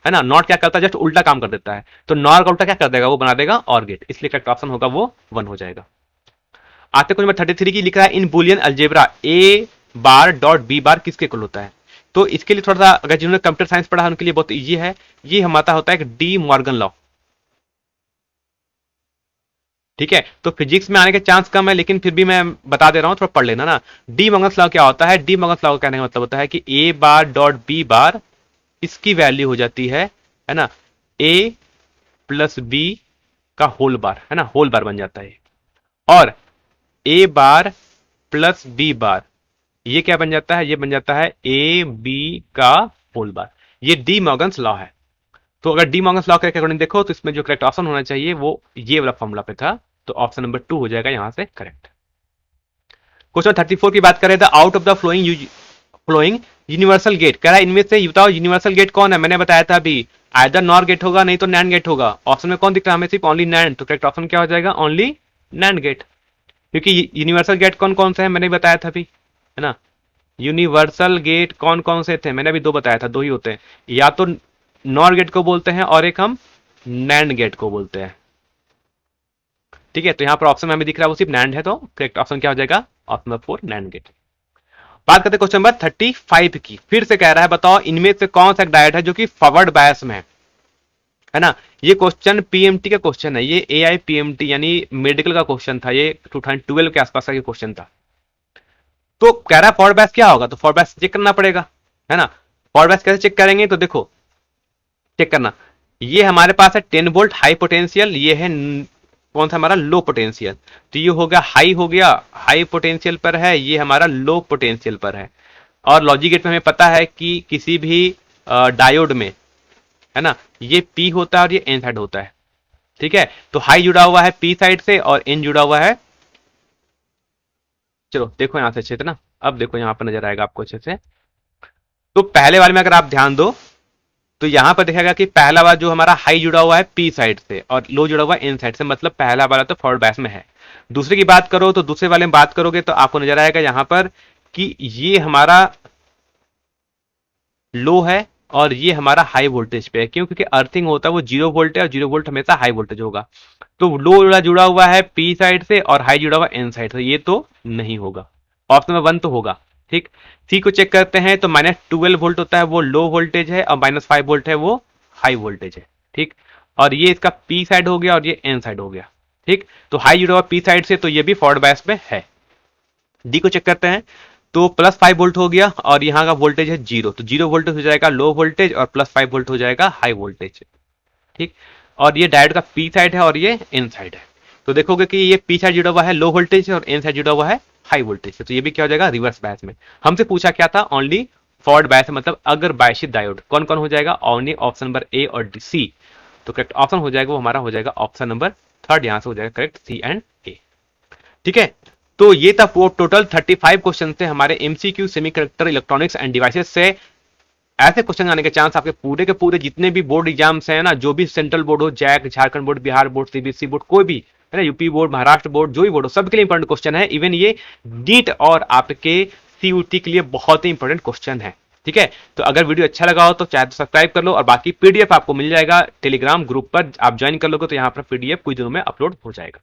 है ना। नॉट क्या करता है, जस्ट उल्टा काम कर देता है, तो नॉर का उल्टा क्या कर देगा, वो बना देगा और गेट, इसलिए करेक्ट ऑप्शन होगा वो 1 हो जाएगा। आते कुछ नंबर 33 की लिख रहा है इन बुलियन अलजेब्रा ए बार डॉट बी बार किसके इक्वल होता है। तो इसके लिए थोड़ा सा, अगर जिन्होंने कंप्यूटर साइंस पढ़ा है उनके लिए बहुत ईजी है, ये हमारा होता है डी मॉर्गन लॉ। ठीक है, तो फिजिक्स में आने के चांस कम है, लेकिन फिर भी मैं बता दे रहा हूं, थोड़ा पढ़ लेना ना। डी मॉर्गन्स लॉ क्या होता है, डी मॉर्गन्स लॉ का कहने का मतलब होता है कि ए बार डॉट बी बार, इसकी वैल्यू हो जाती है ना, ए प्लस बी का होल बार, है ना, होल बार बन जाता है। और ए बार प्लस बी बार, ये क्या बन जाता है, ये बन जाता है ए बी का होल बार। ये डी मॉर्गन्स लॉ है। तो अगर डी मॉर्गन्स लॉ के अकॉर्डिंग देखो तो इसमें जो करेक्ट ऑप्शन होना चाहिए वो ये वाला फॉर्मूला पे था, तो ऑप्शन नंबर 2 हो जाएगा यहां से करेक्ट। क्वेश्चन 34 की बात करें, the out of the following universal gate, कह रहा है इनमें से बताओ यूनिवर्सल गेट कौन है। मैंने बताया था अभी, आइदर नॉर गेट होगा नहीं तो नैंड गेट होगा। ऑप्शन में कौन दिख रहा है हमें, सिर्फ ओनली नैंड, तो करेक्ट ऑप्शन क्या हो जाएगा, ओनली नैंड गेट। क्योंकि यूनिवर्सल गेट कौन कौन से है मैंने बताया था अभी, है ना। यूनिवर्सल गेट कौन कौन से थे, मैंने अभी 2 बताया था, 2 ही होते हैं, या तो नॉर गेट को बोलते हैं और एक हम नैंड गेट को बोलते हैं। ठीक है, तो यहां पर ऑप्शन में हमें दिख रहा है वो सिर्फ नैंड है, तो करेक्ट ऑप्शन क्या हो जाएगा, ऑप्शन नंबर 4 नैंड गेट। बात करते हैं क्वेश्चन नंबर 35 की, फिर से कह रहा है बताओ इनमें से कौन सा डायोड है जो कि फॉरवर्ड बायस में है ना। ये क्वेश्चन पीएमटी का क्वेश्चन है, ये एआई पीएमटी यानी मेडिकल का क्वेश्चन था, ये 2012 के आसपास का ये क्वेश्चन था। तो कह रहा है फॉरवर्ड बायस क्या होगा, तो फॉरवर्ड बायस चेक करना पड़ेगा, है ना। फॉरवर्ड बायस कैसे चेक करेंगे, तो देखो चेक करना, ये हमारे पास है 10 वोल्ट हाई पोटेंशियल, ये है कौन सा हमारा लो पोटेंशियल, तो ये हो गया हाई, हो गया हाई पोटेंशियल पर है, ये हमारा लो पोटेंशियल पर है। और लॉजिक गेट में हमें पता है कि किसी भी डायोड में, है ना, ये पी होता है और ये एन साइड होता है। ठीक है, तो हाई जुड़ा हुआ है पी साइड से और एन जुड़ा हुआ है, चलो देखो यहां से अच्छे से ना, अब देखो यहां पर नजर आएगा आपको अच्छे से। तो पहले वाले में अगर आप ध्यान दो तो यहां पर देखेगा कि पहला वाला जो हमारा हाई जुड़ा हुआ है पी साइड से और लो जुड़ा हुआ है एन साइड से, मतलब पहला वाला तो फॉरवर्ड बायस में है। दूसरे की बात करो तो दूसरे वाले में बात करोगे तो आपको नजर आएगा यहां पर कि ये हमारा लो है और ये हमारा हाई वोल्टेज पे है। क्यों, क्योंकि अर्थिंग होता है वो 0 वोल्ट है और 0 वोल्ट हमेशा हाई वोल्टेज होगा। तो लो जुड़ा हुआ है पी साइड से और हाई जुड़ा हुआ एन साइड से, ये तो नहीं होगा, ऑप्शन नंबर 1 तो होगा। ठीक, सी को चेक करते हैं तो -12 वोल्ट होता है वो लो वोल्टेज है और -5 वोल्ट है वो हाई वोल्टेज है। ठीक, और ये इसका पी साइड हो गया और ये एन साइड हो गया। ठीक, तो हाई जुड़ा हुआ पी साइड से, तो ये भी फॉरवर्ड बायस में है। डी को चेक करते हैं तो +5 वोल्ट हो गया और यहाँ का वोल्टेज है 0, तो 0 वोल्टेज हो जाएगा लो वोल्टेज और +5 वोल्ट हो जाएगा हाई वोल्टेज। ठीक, और ये डायोड का पी साइड है और ये एन साइड है, तो देखोगे कि ये पी साइड जुड़ा हुआ है लो वोल्टेज और एन साइड जुड़ा हुआ है हाई वोल्टेज, तो ये भी क्या हो जाएगा, रिवर्स बायस में। हमसे पूछा क्या था, ओनली फॉरवर्ड बायस, मतलब अगर बायसिस डायोड कौन कौन हो जाएगा, ओनली ऑप्शन नंबर ए और सी तो करेक्ट ऑप्शन हो जाएगा वो हमारा हो जाएगा ऑप्शन नंबर थर्ड, यहां से हो जाएगा करेक्ट सी एंड ए। ठीक है, तो ये था वो टोटल 35 क्वेश्चन थे हमारे MCQ semiconductor electronics end devices से। ऐसे क्वेश्चन आने के चांस आपके पूरे के पूरे जितने भी बोर्ड एग्जाम्स हैं ना, जो भी सेंट्रल बोर्ड हो, JAC, Jharkhand board, Bihar board, CBSE board, कोई भी है ना, यूपी बोर्ड, महाराष्ट्र बोर्ड, जो भी बोर्ड हो, सबके लिए इंपॉर्टेंट क्वेश्चन है। इवन ये नीट और आपके सीयूटी के लिए बहुत ही इंपॉर्टेंट क्वेश्चन है। ठीक है, तो अगर वीडियो अच्छा लगा हो तो चैनल सब्सक्राइब कर लो, और बाकी पीडीएफ आपको मिल जाएगा टेलीग्राम ग्रुप पर, आप ज्वाइन कर लोगे तो यहाँ पर पीडीएफ कुछ दिनों में अपलोड हो जाएगा।